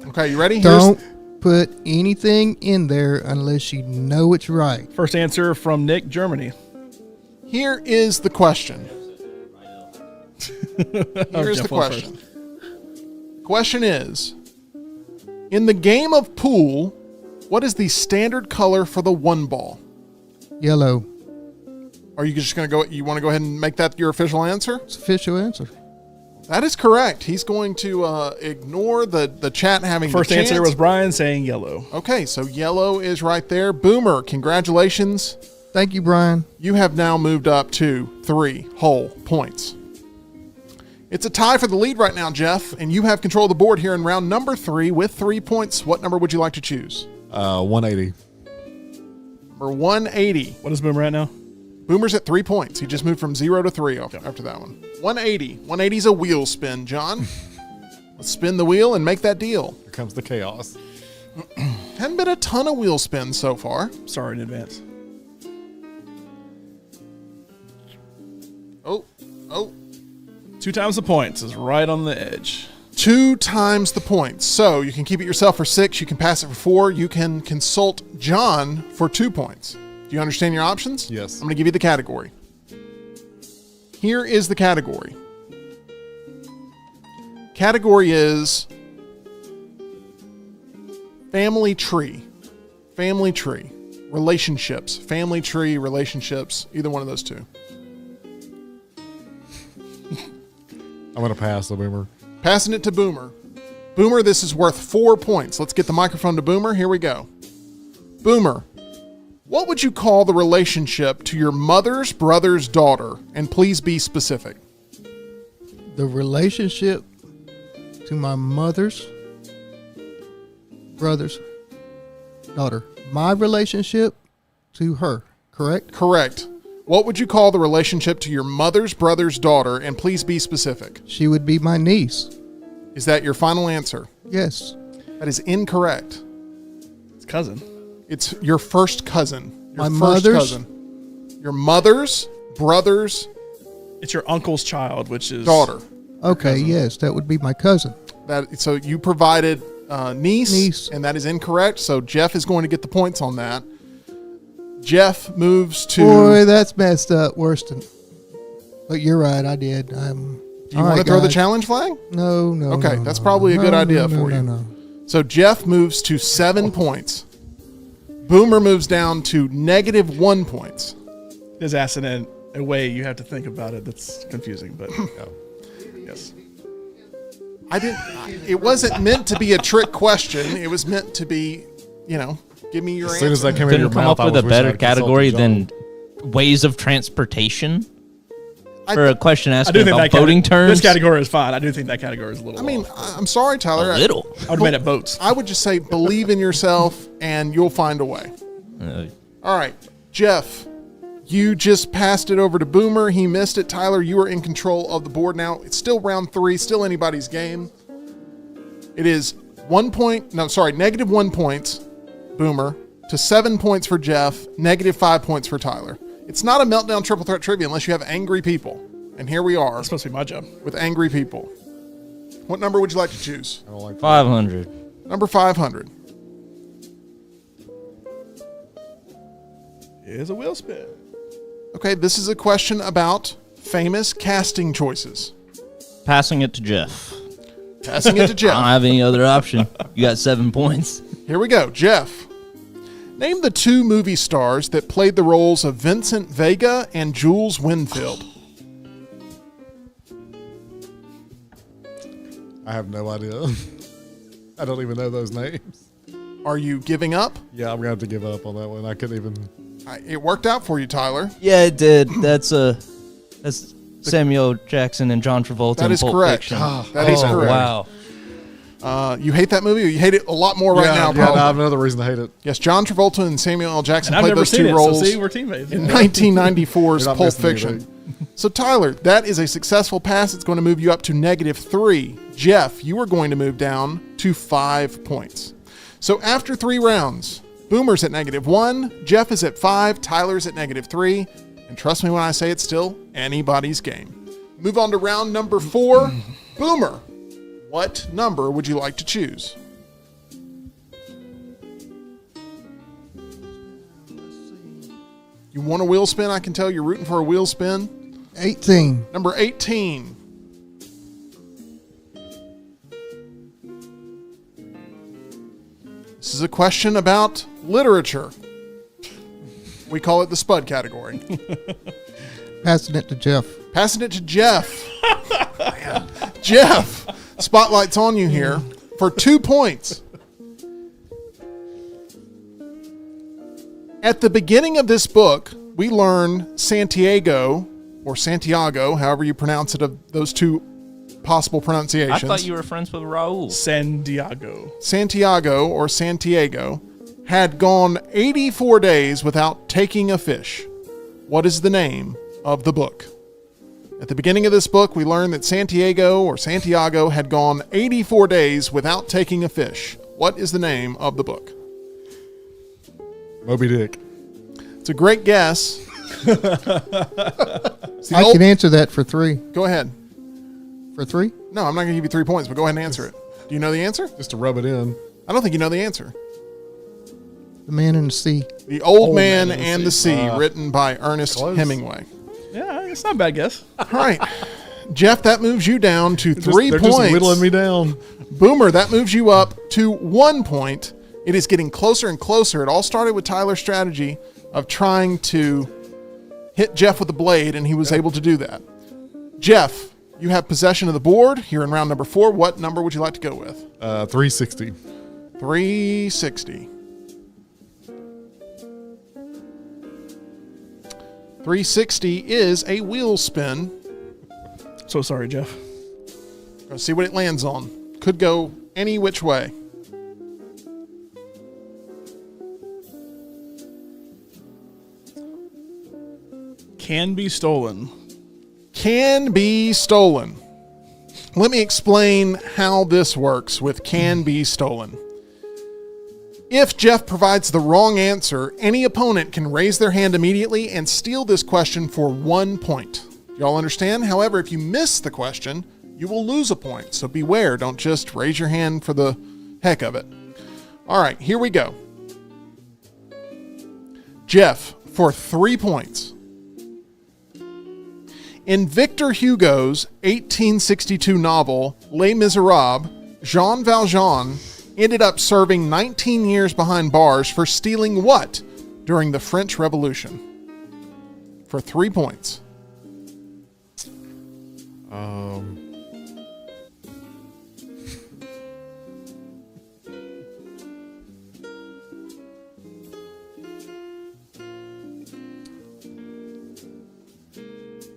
Okay, you ready? Don't put anything in there unless you know it's right. First answer from Nick, Germany. Here is the question. Here's the Jeff went question. Question is, in the game of pool, what is the standard color for the one ball? Yellow. Are you just going to go? You want to go ahead and make that your official answer? It's official answer. That is correct. He's going to ignore the chat having First the chance. answer was Brian saying yellow. Okay, so yellow is right there. Boomer, congratulations. Thank you, Brian. You have now moved up to 3 whole points. It's a tie for the lead right now, Jeff, and you have control of the board here in round number 3 with 3 points. What number would you like to choose? 180. Number 180. What is Boomer at now? Boomer's at 3 points. He just moved from 0 to 3 after that one. 180. 180 is a wheel spin, John. Let's spin the wheel and make that deal. Here comes the chaos. Hadn't been a ton of wheel spins so far. Sorry in advance. Oh. 2 times the points is right on the edge. 2 times the points. So you can keep it yourself for 6. You can pass it for 4. You can consult John for 2 points. Do you understand your options? Yes. I'm going to give you the category. Here is the category. Category is family tree. Family tree. Relationships. Family tree, relationships. Either one of those two. I'm going to pass the Boomer. Passing it to Boomer. Boomer, this is worth 4 points. Let's get the microphone to Boomer. Here we go. Boomer, what would you call the relationship to your mother's brother's daughter? And please be specific. The relationship to my mother's brother's daughter. My relationship to her, correct? Correct. What would you call the relationship to your mother's brother's daughter? And please be specific. She would be my niece. Is that your final answer? Yes. That is incorrect. It's cousin. It's your first cousin. Your My first mother's? cousin. Your mother's brother's It's your uncle's child, which is daughter. Okay, yes, that would be my cousin. So you provided niece, Niece. and that is incorrect. So Jeff is going to get the points on that. Jeff moves to. Boy, that's messed up. Worse than. But you're right, I did. Do you want to throw the challenge flag? No. Okay, no, that's no, probably a no, good no, idea no, for no, you. No. So Jeff moves to 7 points. Boomer moves down to -1 points. is asking in a way you have to think about it. That's confusing, but yes. It wasn't meant to be a trick question. It was meant to be, give me your As answer. soon as that came into your Couldn't come mouth, up with I a was wishing better I'd consulted category John. than ways of transportation I for a th- question I asking do think about that boating terms. This category is fine. I do think that category is a little. I mean, off. I'm sorry, Tyler. a little. I would have made it boats. I would just say believe in yourself and you'll find a way. All right, Jeff, you just passed it over to Boomer. He missed it. Tyler, you are in control of the board now. It's still round 3, still anybody's game. It is -1 points, Boomer, to 7 points for Jeff, -5 points for Tyler. It's not a Meltdown triple threat trivia unless you have angry people. And here we are That's supposed to be my job. with angry people. What number would you like to choose? I don't like 500. Number 500. Is a wheel spin. Okay, this is a question about famous casting choices. Passing it to Jeff. Passing it to I don't Jeff. have any other option. You got 7 points. Here we go. Jeff, name the 2 movie stars that played the roles of Vincent Vega and Jules Winfield. I have no idea. I don't even know those names. Are you giving up? Yeah, I'm gonna have to give up on that one. I couldn't even. It worked out for you, Tyler. Yeah, it did. That's Samuel Jackson and John Travolta. That in is Pulp correct. Fiction. That is Oh, correct. wow. You hate that movie, or you hate it a lot more right now, Yeah, probably. I have another reason to hate it. Yes, John Travolta and Samuel L. Jackson And I've played never those seen 2 it, roles so see, we're teammates. in 1994's You're not Pulp missing Fiction. anything. So, Tyler, that is a successful pass. It's going to move you up to -3. Jeff, you are going to move down to 5 points. So, after 3 rounds, Boomer's at -1, Jeff is at 5, Tyler's at -3, and trust me when I say it's still anybody's game. Move on to round number 4. Boomer, What number would you like to choose? You want a wheel spin? I can tell you're rooting for a wheel spin. 18. Number 18. This is a question about literature. We call it the Spud category. Passing it to Jeff. Passing it to Jeff. Man. Jeff, spotlight's on you here for 2 points. At the beginning of this book, we learn Santiago, or Santiago, however you pronounce it, of those two possible pronunciations. I thought you were friends with Raul. Santiago, or Santiago, had gone 84 days without taking a fish. What is the name of the book? At the beginning of this book, we learn that Santiago, or Santiago, had gone 84 days without taking a fish. What is the name of the book? Moby Dick. It's a great guess. I can answer that for 3. Go ahead. For 3? No, I'm not going to give you 3 points, but go ahead and answer it. Do you know the answer? Just to rub it in. I don't think you know the answer. The Man in the Sea. The Old Man and the Sea, written by Ernest Hemingway. Yeah, it's not a bad guess. All right. Jeff, that moves you down to 3 They're points. just whittling me down. Boomer, that moves you up to 1 point. It is getting closer and closer. It all started with Tyler's strategy of trying to hit Jeff with a blade, and he was able to do that. Jeff, you have possession of the board here in round number 4. What number would you like to go with? 360. 360. 360 is a wheel spin. So sorry, Jeff. Let's see what it lands on. Could go any which way. Can be stolen. Can be stolen. Let me explain how this works with can be stolen. If Jeff provides the wrong answer, any opponent can raise their hand immediately and steal this question for 1 point. Y'all understand? However, if you miss the question, you will lose a point. So beware. Don't just raise your hand for the heck of it. All right, here we go. Jeff, for 3 points. In Victor Hugo's 1862 novel, Les Miserables, Jean Valjean ended up serving 19 years behind bars for stealing what during the French Revolution? For 3 points.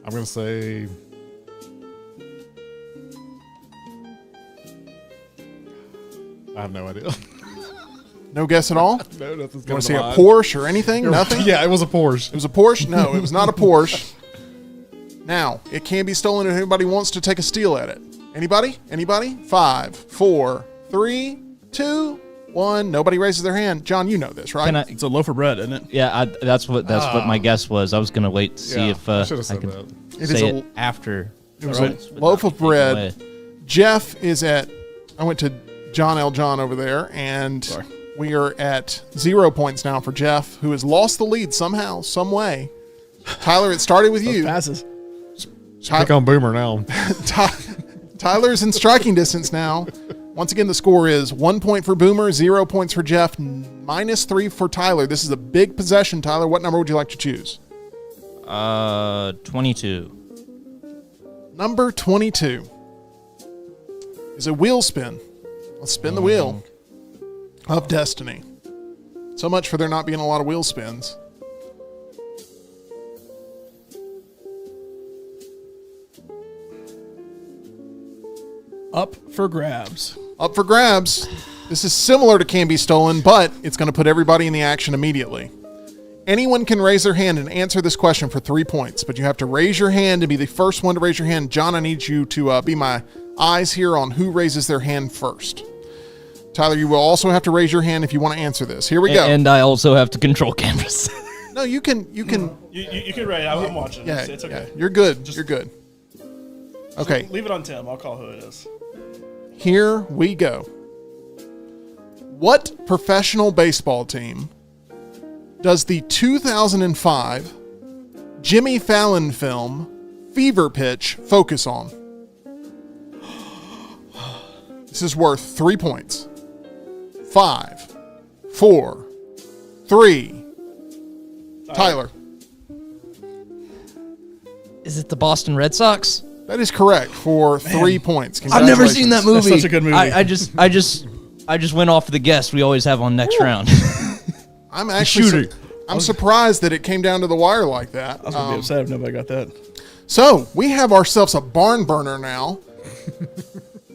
I'm going to say... I have no idea. No guess at all? No, nothing's You want going to say a mind. Porsche or anything? Nothing? Yeah, it was a Porsche. It was a Porsche? No, it was not a Porsche. Now, it can be stolen if anybody wants to take a steal at it. Anybody? Anybody? 5, 4, 3, 2, 1. Nobody raises their hand. John, you know this, right? It's a loaf of bread, isn't it? Yeah, that's what my guess was. I was gonna wait to see if I I should have said could that. It say is it after. It was Right. a loaf of bread. Jeff is at, I went to John L. John over there, and we are at 0 points now for Jeff, who has lost the lead somehow, some way. Tyler, it started with you. Passes. Pick on Boomer now. Tyler's in striking distance now. Once again, the score is 1 point for Boomer, 0 points for Jeff, -3 for Tyler. This is a big possession, Tyler. What number would you like to choose? 22. Number 22 is a wheel spin. Let's spin the wheel of destiny. So much for there not being a lot of wheel spins. Up for grabs. Up for grabs. This is similar to Can Be Stolen, but it's going to put everybody in the action immediately. Anyone can raise their hand and answer this question for 3 points, but you have to raise your hand and be the first one to raise your hand. John, I need you to be my eyes here on who raises their hand first. Tyler, you will also have to raise your hand if you want to answer this. Here we go. And I also have to control cameras. No, you can. You can raise. I'm watching. Yeah, It's okay. yeah, you're good. You're good. Okay. Leave it on Tim. I'll call who it is. Here we go. What professional baseball team does the 2005 Jimmy Fallon film Fever Pitch focus on? This is worth 3 points. 5, 4, 3. Tyler. Is it the Boston Red Sox? That is correct for 3 points. I've never seen that movie. That's such a good movie. I just went off the guest we always have on next round. I'm actually I'm surprised that it came down to the wire like that. I was going to be upset if nobody got that. So we have ourselves a barn burner now,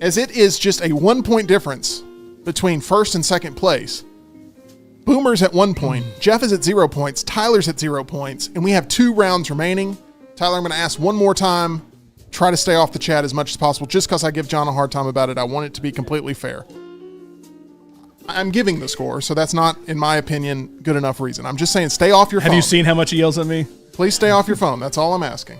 as it is just a 1 point difference between first and second place. Boomer's at 1 point, Jeff is at 0 points, Tyler's at 0 points, and we have 2 rounds remaining. Tyler, I'm going to ask one more time. Try to stay off the chat as much as possible. Just because I give John a hard time about it, I want it to be completely fair. I'm giving the score, so that's not, in my opinion, good enough reason. I'm just saying stay off your phone. Have you seen how much he yells at me? Please stay off your phone. That's all I'm asking.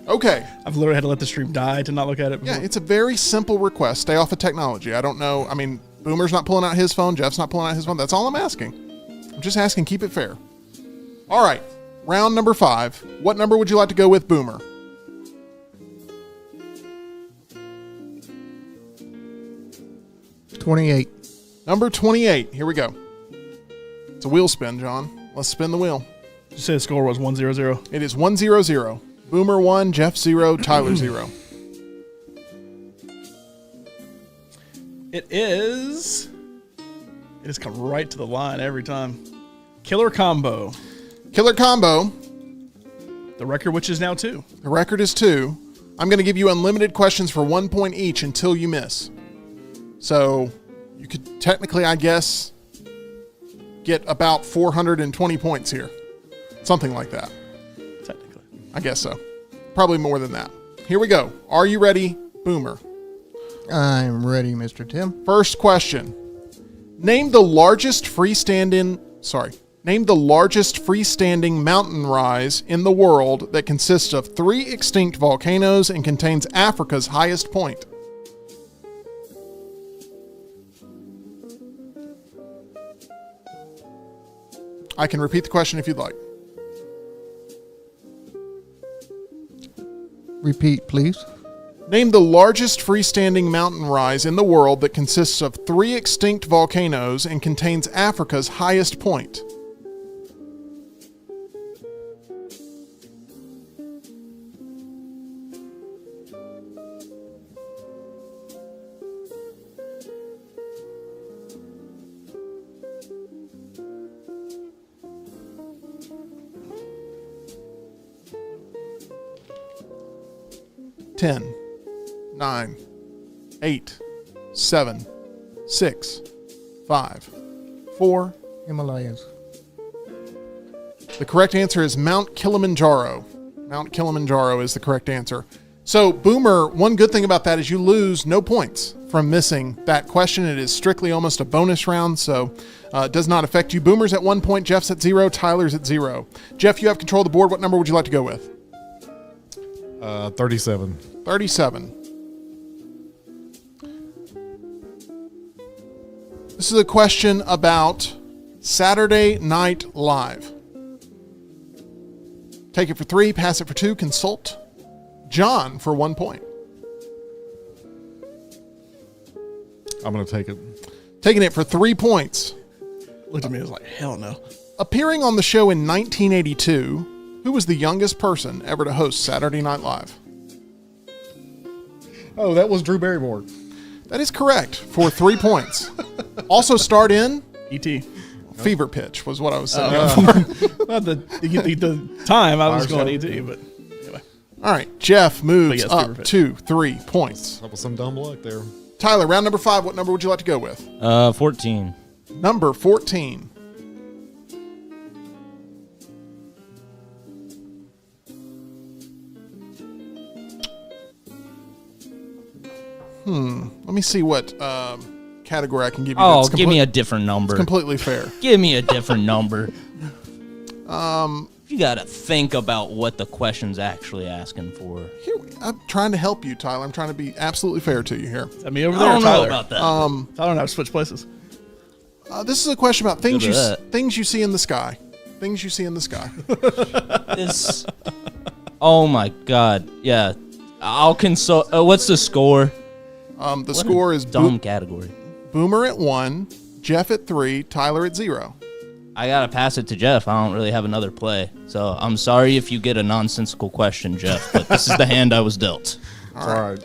Okay. I've literally had to let the stream die to not look at it before. Yeah, it's a very simple request. Stay off of technology. I don't know. I mean, Boomer's not pulling out his phone. Jeff's not pulling out his phone. That's all I'm asking. I'm just asking, keep it fair. All right. Round number 5. What number would you like to go with, Boomer? $28. Number 28. Here we go. It's a wheel spin, John. Let's spin the wheel. Did you say the score was 1-0-0? It is 1-0-0. Boomer 1, Jeff 0, Tyler 0. It is come right to the line every time. Killer Combo. Killer Combo. The record, which is now 2. The record is 2. I'm going to give you unlimited questions for 1 point each until you miss. So you could technically, I guess, get about 420 points here. Something like that. Technically. I guess so. Probably more than that. Here we go. Are you ready, Boomer? I'm ready, Mr. Tim. First question. Name the largest freestanding mountain rise in the world that consists of 3 extinct volcanoes and contains Africa's highest point. I can repeat the question if you'd like. Repeat, please. Name the largest freestanding mountain rise in the world that consists of 3 extinct volcanoes and contains Africa's highest point. Ten, 9, 8, 7, 6, 5, 4. Himalayas. The correct answer is Mount Kilimanjaro. Mount Kilimanjaro is the correct answer. So, Boomer, one good thing about that is you lose no points from missing that question. It is strictly almost a bonus round, so it does not affect you. Boomer's at 1 point, Jeff's at 0, Tyler's at 0. Jeff, you have control of the board. What number would you like to go with? 37. 37. This is a question about Saturday Night Live. Take it for 3, pass it for 2, consult John for 1 point. I'm going to take it. Taking it for 3 points. Looked at me and was like, hell no. Appearing on the show in 1982, who was the youngest person ever to host Saturday Night Live? Oh, that was Drew Barrymore. That is correct for 3 points. Also starred in E.T. Fever Pitch was what I was saying. Not the time I was going E.T., but anyway. All right, Jeff moves yes, up Fever Pitch. to 3 points. That was some dumb luck there. Tyler, round number 5, what number would you like to go with? 14. Number 14. Let me see what category I can give you. Oh, that's give me a different number. completely fair. Give me a different number. You got to think about what the question's actually asking for. Here, I'm trying to help you, Tyler. I'm trying to be absolutely fair to you here. Is that me over I there? don't or know Tyler? about that. Tyler and I have switched places. This is a question about things Look at that. things you see in the sky. Things you see in the sky. This. Oh my God! Yeah, I'll consult. What's the score? The score is Dumb category. Boomer at 1, Jeff at 3, Tyler at 0. I gotta pass it to Jeff. I don't really have another play, so I'm sorry if you get a nonsensical question, Jeff. But this is the hand I was dealt. All right.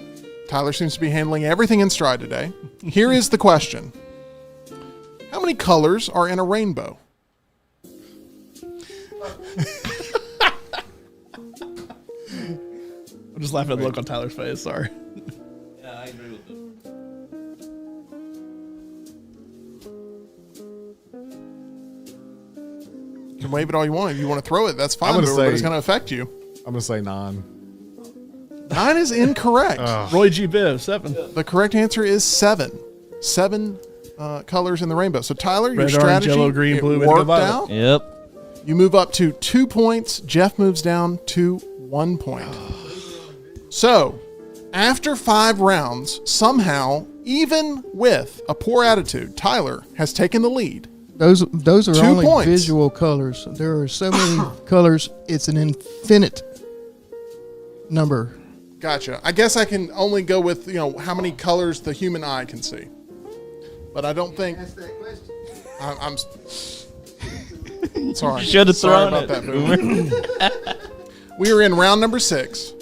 Tyler seems to be handling everything in stride today. Here is the question. How many colors are in a rainbow? I'm just laughing at the look on Tyler's face. Sorry. Yeah, I agree with this. You can wave it all you want. If you want to throw it, that's fine, I'm gonna but say- it's going to affect you. I'm gonna say 9. 9 is incorrect. Roy G. Biv, 7. The correct answer is 7. 7 colors in the rainbow. So, Tyler, your Red, orange, strategy yellow, green, it blue, indigo, worked violet. out. Yep. You move up to 2 points. Jeff moves down to 1 point. So, after 5 rounds, somehow, even with a poor attitude, Tyler has taken the lead. Those are 2 only points. visual colors. There are so many colors. It's an infinite number. Gotcha. I guess I can only go with, how many colors the human eye can see. But I don't think... I'm sorry. Should have Sorry thrown about it. that, Boomer. We are in round number 6.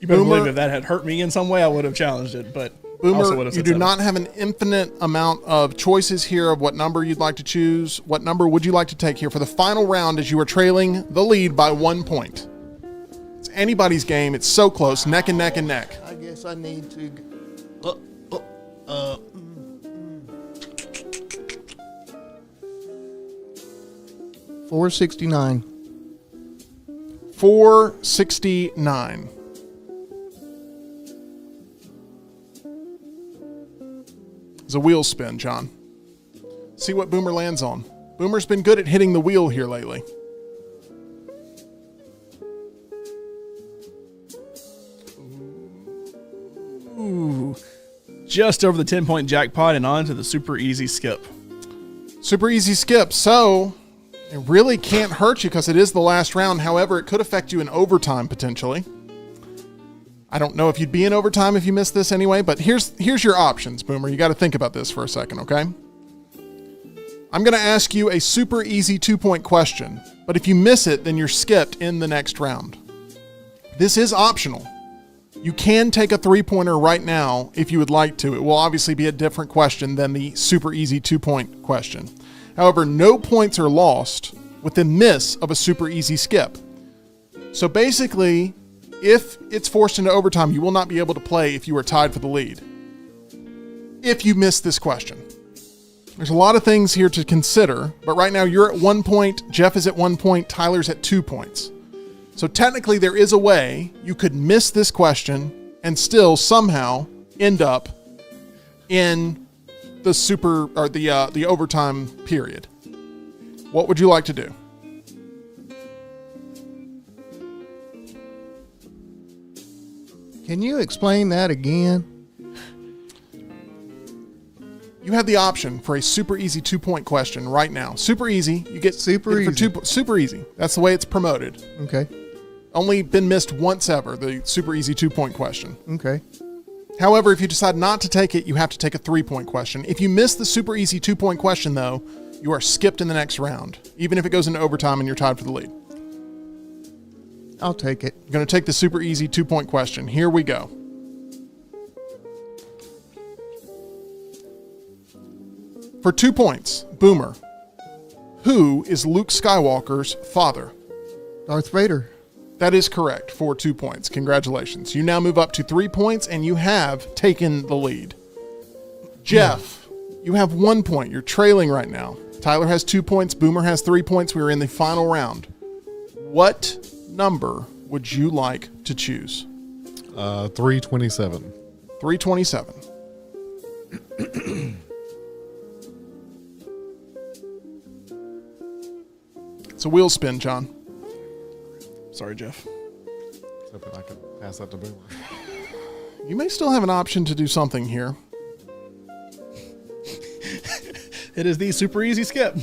You better Boomer- believe if that had hurt me in some way, I would have challenged it. But also would Boomer, have you said do 7. not have an infinite amount of choices here of what number you'd like to choose. What number would you like to take here for the final round as you are trailing the lead by 1 point? It's anybody's game. It's so close, neck and neck and neck. I guess I need to. 469. 469. It's a wheel spin, John. See what Boomer lands on. Boomer's been good at hitting the wheel here lately. Ooh. Just over the 10-point jackpot and on to the super easy skip. Super easy skip. So it really can't hurt you because it is the last round. However, it could affect you in overtime potentially. I don't know if you'd be in overtime if you missed this anyway, but here's your options, Boomer. You got to think about this for a second, okay? I'm going to ask you a super easy 2-point question, but if you miss it, then you're skipped in the next round. This is optional. You can take a 3-pointer right now if you would like to. It will obviously be a different question than the super easy 2-point question. However, no points are lost with the miss of a super easy skip. So basically, if it's forced into overtime, you will not be able to play if you are tied for the lead. If you miss this question. There's a lot of things here to consider, but right now you're at 1 point, Jeff is at 1 point, Tyler's at 2 points. So technically there is a way you could miss this question and still somehow end up in the the overtime period. What would you like to do? Can you explain that again? You have the option for a super easy 2-point question right now. Super easy. You get Super get it easy. for super easy. That's the way it's promoted. Okay. Only been missed once ever, the super easy 2-point question. Okay. However, if you decide not to take it, you have to take a 3-point question. If you miss the super easy 2-point question, though, you are skipped in the next round, even if it goes into overtime and you're tied for the lead. I'll take it. I'm going to take the super easy 2-point question. Here we go. For 2 points, Boomer, who is Luke Skywalker's father? Darth Vader. That is correct for 2 points. Congratulations. You now move up to 3 points and you have taken the lead. Jeff, you have 1 point. You're trailing right now. Tyler has 2 points. Boomer has 3 points. We are in the final round. What number would you like to choose? 327. 327. It's a wheel spin, John. Sorry, Jeff. Hoping I can pass that to Boomer. You may still have an option to do something here. It is the super easy skip.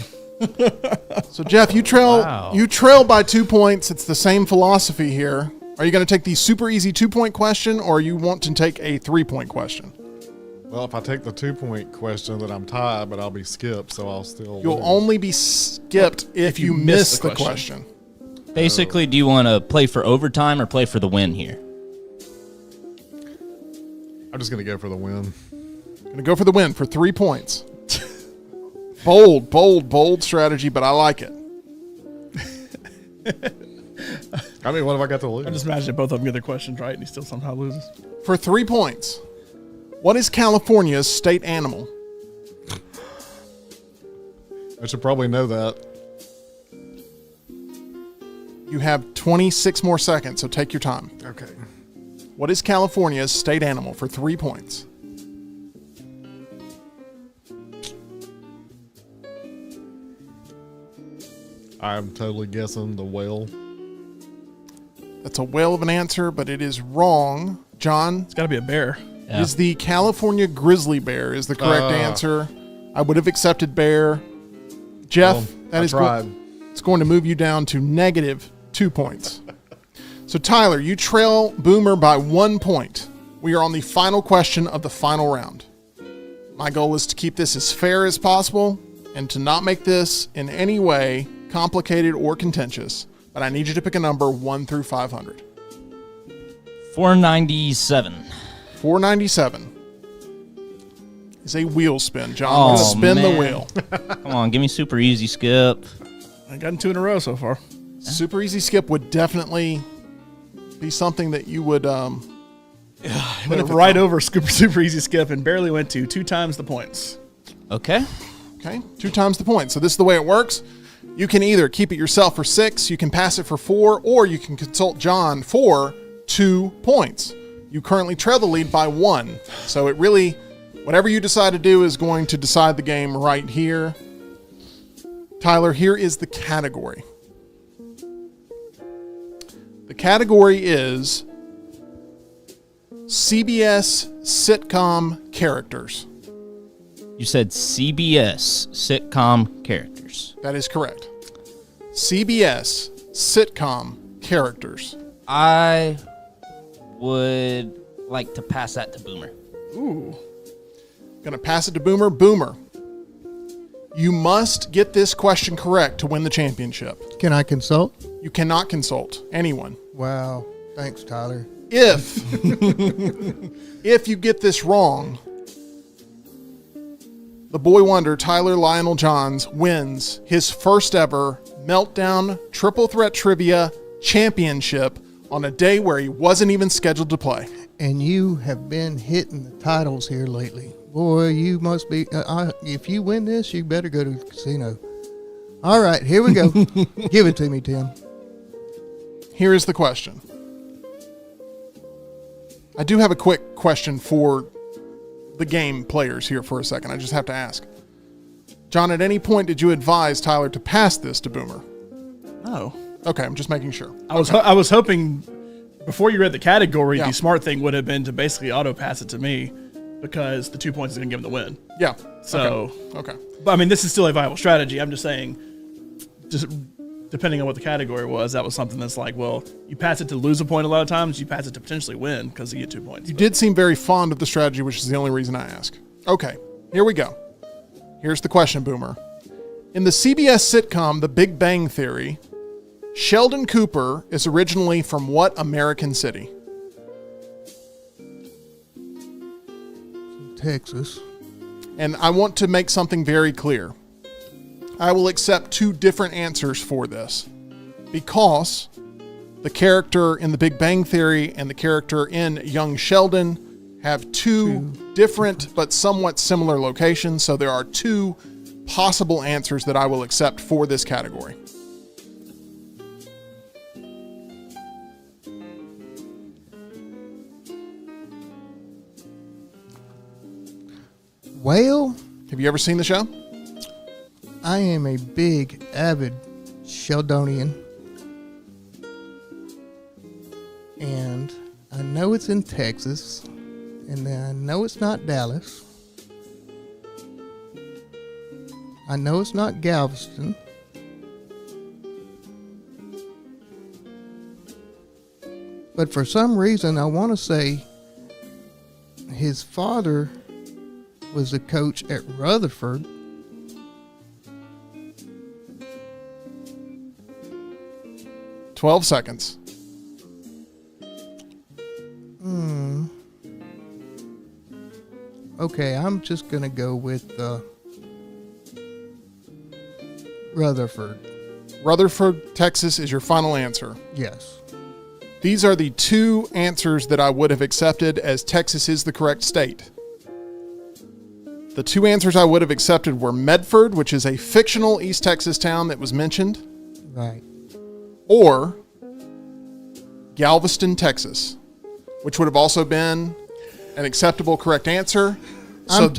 So Jeff, you trail Wow. you trail by 2 points. It's the same philosophy here. Are you going to take the super easy 2-point question, or you want to take a 3-point question? Well, if I take the 2-point question, then I'm tied, but I'll be skipped, so I'll still You'll lose. only be skipped if you miss the question. Basically, do you want to play for overtime or play for the win here? I'm just going to go for the win. Going to go for the win for 3 points. Bold strategy, but I like it. I mean, what have I got to lose? I just imagine if both of them get their questions right and he still somehow loses. For 3 points, what is California's state animal? I should probably know that. You have 26 more seconds, so take your time. Okay. What is California's state animal for 3 points? I'm totally guessing the whale. That's a whale of an answer, but it is wrong. John, It's got to be a bear. Yeah. is the California grizzly bear is the correct answer. I would have accepted bear. Jeff, Well, that I is tried. it's going to move you down to negative 2 points. So Tyler, you trail Boomer by 1 point. We are on the final question of the final round. My goal is to keep this as fair as possible and to not make this in any way complicated or contentious. But I need you to pick a number 1 through 500. 497. 497 is a wheel spin. John, let's spin man. the wheel. Come on, give me super easy skip. I gotten 2 in a row so far. Super easy skip would definitely be something that you would Went benefit right from. over super easy skip and barely went to 2 times the points. Okay. Okay, 2 times the point. So this is the way it works. You can either keep it yourself for 6, you can pass it for 4, or you can consult John for 2 points. You currently trail the lead by 1. So it really, whatever you decide to do is going to decide the game right here. Tyler, here is the category. The category is CBS sitcom characters. You said CBS sitcom characters. That is correct. CBS sitcom characters. I would like to pass that to Boomer. Ooh. Gonna pass it to Boomer. Boomer, you must get this question correct to win the championship. Can I consult? You cannot consult anyone. Wow. Thanks, Tyler. If if you get this wrong, the boy wonder Tyler Lionel Johns wins his first ever Meltdown Triple Threat Trivia Championship on a day where he wasn't even scheduled to play. And you have been hitting the titles here lately. Boy, you must be. If you win this, you better go to the casino. All right, here we go. Give it to me, Tim. Here is the question. I do have a quick question for the game players here for a second. I just have to ask. John, at any point did you advise Tyler to pass this to Boomer? No. Okay, I'm just making sure. I was hoping before you read the category, Yeah. the smart thing would have been to basically auto pass it to me because the 2 points is going to give him the win. Yeah. So, Okay. but I mean, this is still a viable strategy. I'm just saying, just depending on what the category was, that was something that's like, well, you pass it to lose a point a lot of times. You pass it to potentially win because you get 2 points. You did seem very fond of the strategy, which is the only reason I ask. Okay, here we go. Here's the question, Boomer. In the CBS sitcom The Big Bang Theory, Sheldon Cooper is originally from what American city? Texas. And I want to make something very clear. I will accept 2 different answers for this because the character in The Big Bang Theory and the character in Young Sheldon have 2 different but somewhat similar locations. So there are 2 possible answers that I will accept for this category. Well, Have you ever seen the show? I am a big, avid Sheldonian. And I know it's in Texas. And then I know it's not Dallas. I know it's not Galveston. But for some reason, I want to say his father was a coach at Rutherford. "12 seconds." Okay, I'm just going to go with Rutherford. Rutherford, Texas is your final answer. Yes. These are the two answers that I would have accepted, as Texas is the correct state. The two answers I would have accepted were Medford, which is a fictional East Texas town that was mentioned, Right. or Galveston, Texas, which would have also been an acceptable correct answer. I'm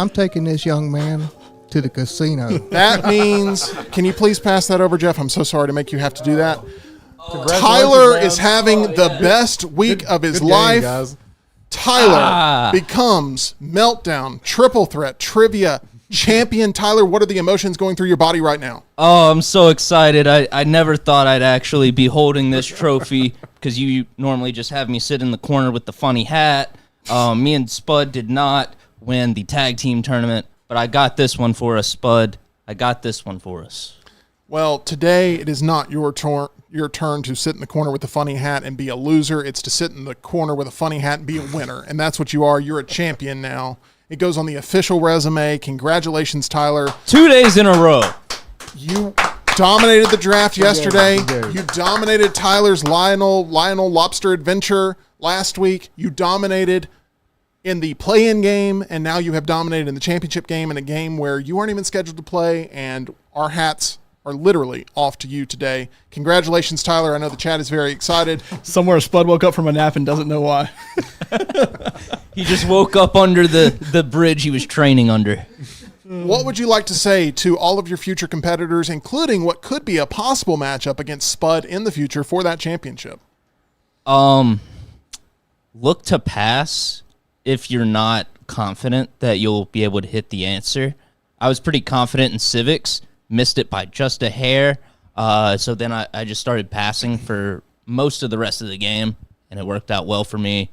taking this young man to the casino. That means, can you please pass that over, Jeff? I'm so sorry to make you have to do that. Congratulations, Tyler man. is having the best week of his Good game, life. guys. Tyler becomes Meltdown Triple Threat Trivia champion. Tyler, what are the emotions going through your body right now? Oh, I'm so excited. I never thought I'd actually be holding this trophy because you normally just have me sit in the corner with the funny hat. Me and Spud did not win the tag team tournament, but I got this one for us, Spud. I got this one for us. Well, today it is not your turn to sit in the corner with the funny hat and be a loser. It's to sit in the corner with a funny hat and be a winner. And that's what you are. You're a champion now. It goes on the official resume. Congratulations, Tyler. 2 days in a row. You dominated the draft yesterday. you did. You dominated Tyler's Lionel Lobster Adventure last week. You dominated in the play-in game, and now you have dominated in the championship game, in a game where you aren't even scheduled to play, and our hats are literally off to you today. Congratulations, Tyler. I know the chat is very excited. Somewhere Spud woke up from a nap and doesn't know why. He just woke up under the bridge he was training under. What would you like to say to all of your future competitors, including what could be a possible matchup against Spud in the future for that championship? Look to pass if you're not confident that you'll be able to hit the answer. I was pretty confident in civics, missed it by just a hair. So then I just started passing for most of the rest of the game, and it worked out well for me.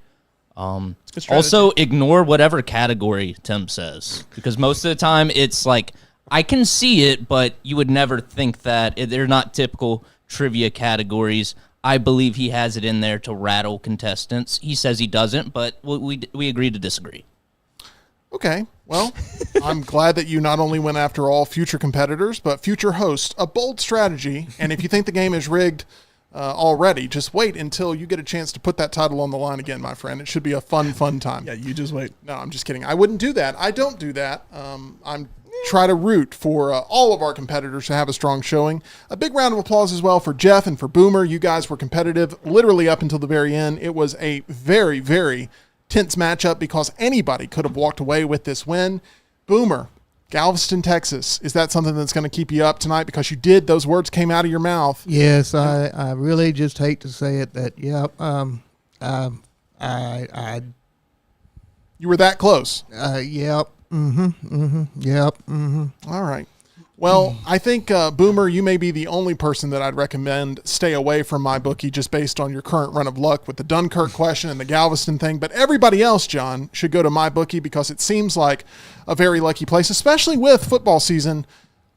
Also, ignore whatever category Tim says, because most of the time it's like, I can see it, but you would never think that. They're not typical trivia categories. I believe he has it in there to rattle contestants. He says he doesn't, but we agree to disagree. Okay, well, I'm glad that you not only went after all future competitors, but future hosts. A bold strategy, and if you think the game is rigged already, just wait until you get a chance to put that title on the line again, my friend. It should be a fun time. Yeah, you just wait. No, I'm just kidding. I wouldn't do that. I don't do that. I'm try to root for all of our competitors to have a strong showing. A big round of applause as well for Jeff and for Boomer. You guys were competitive literally up until the very end. It was a very, very tense matchup because anybody could have walked away with this win. Boomer, Galveston, Texas. Is that something that's going to keep you up tonight? Because you did, those words came out of your mouth. Yes, I really just hate to say it that, You were that close. yep. All right. Well, I think, Boomer, you may be the only person that I'd recommend stay away from MyBookie just based on your current run of luck with the Dunkirk question and the Galveston thing. But everybody else, John, should go to MyBookie because it seems like a very lucky place, especially with football season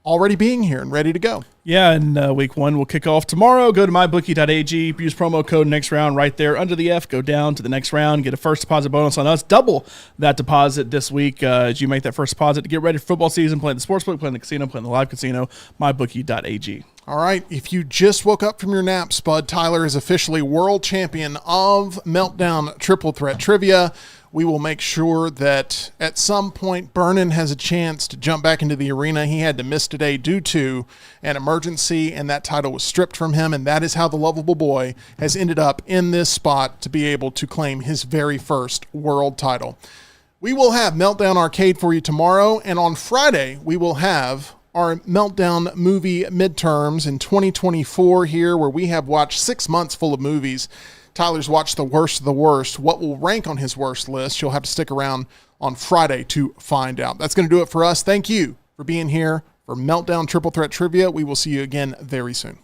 already being here and ready to go. Yeah, and week one will kick off tomorrow. Go to mybookie.ag, use promo code next round right there under the F. Go down to the next round, get a first deposit bonus on us. Double that deposit this week as you make that first deposit to get ready for football season, playing the sportsbook, playing the casino, playing the live casino, mybookie.ag. All right, if you just woke up from your nap, Spud, Tyler is officially world champion of Meltdown Triple Threat Trivia. We will make sure that at some point Vernon has a chance to jump back into the arena. He had to miss today due to an emergency, and that title was stripped from him, and that is how the lovable boy has ended up in this spot to be able to claim his very first world title. We will have Meltdown Arcade for you tomorrow, and on Friday we will have our Meltdown movie midterms in 2024 here, where we have watched 6 months full of movies. Tyler's watched the worst of the worst. What will rank on his worst list? You'll have to stick around on Friday to find out. That's going to do it for us. Thank you for being here for Meltdown Triple Threat Trivia. We will see you again very soon.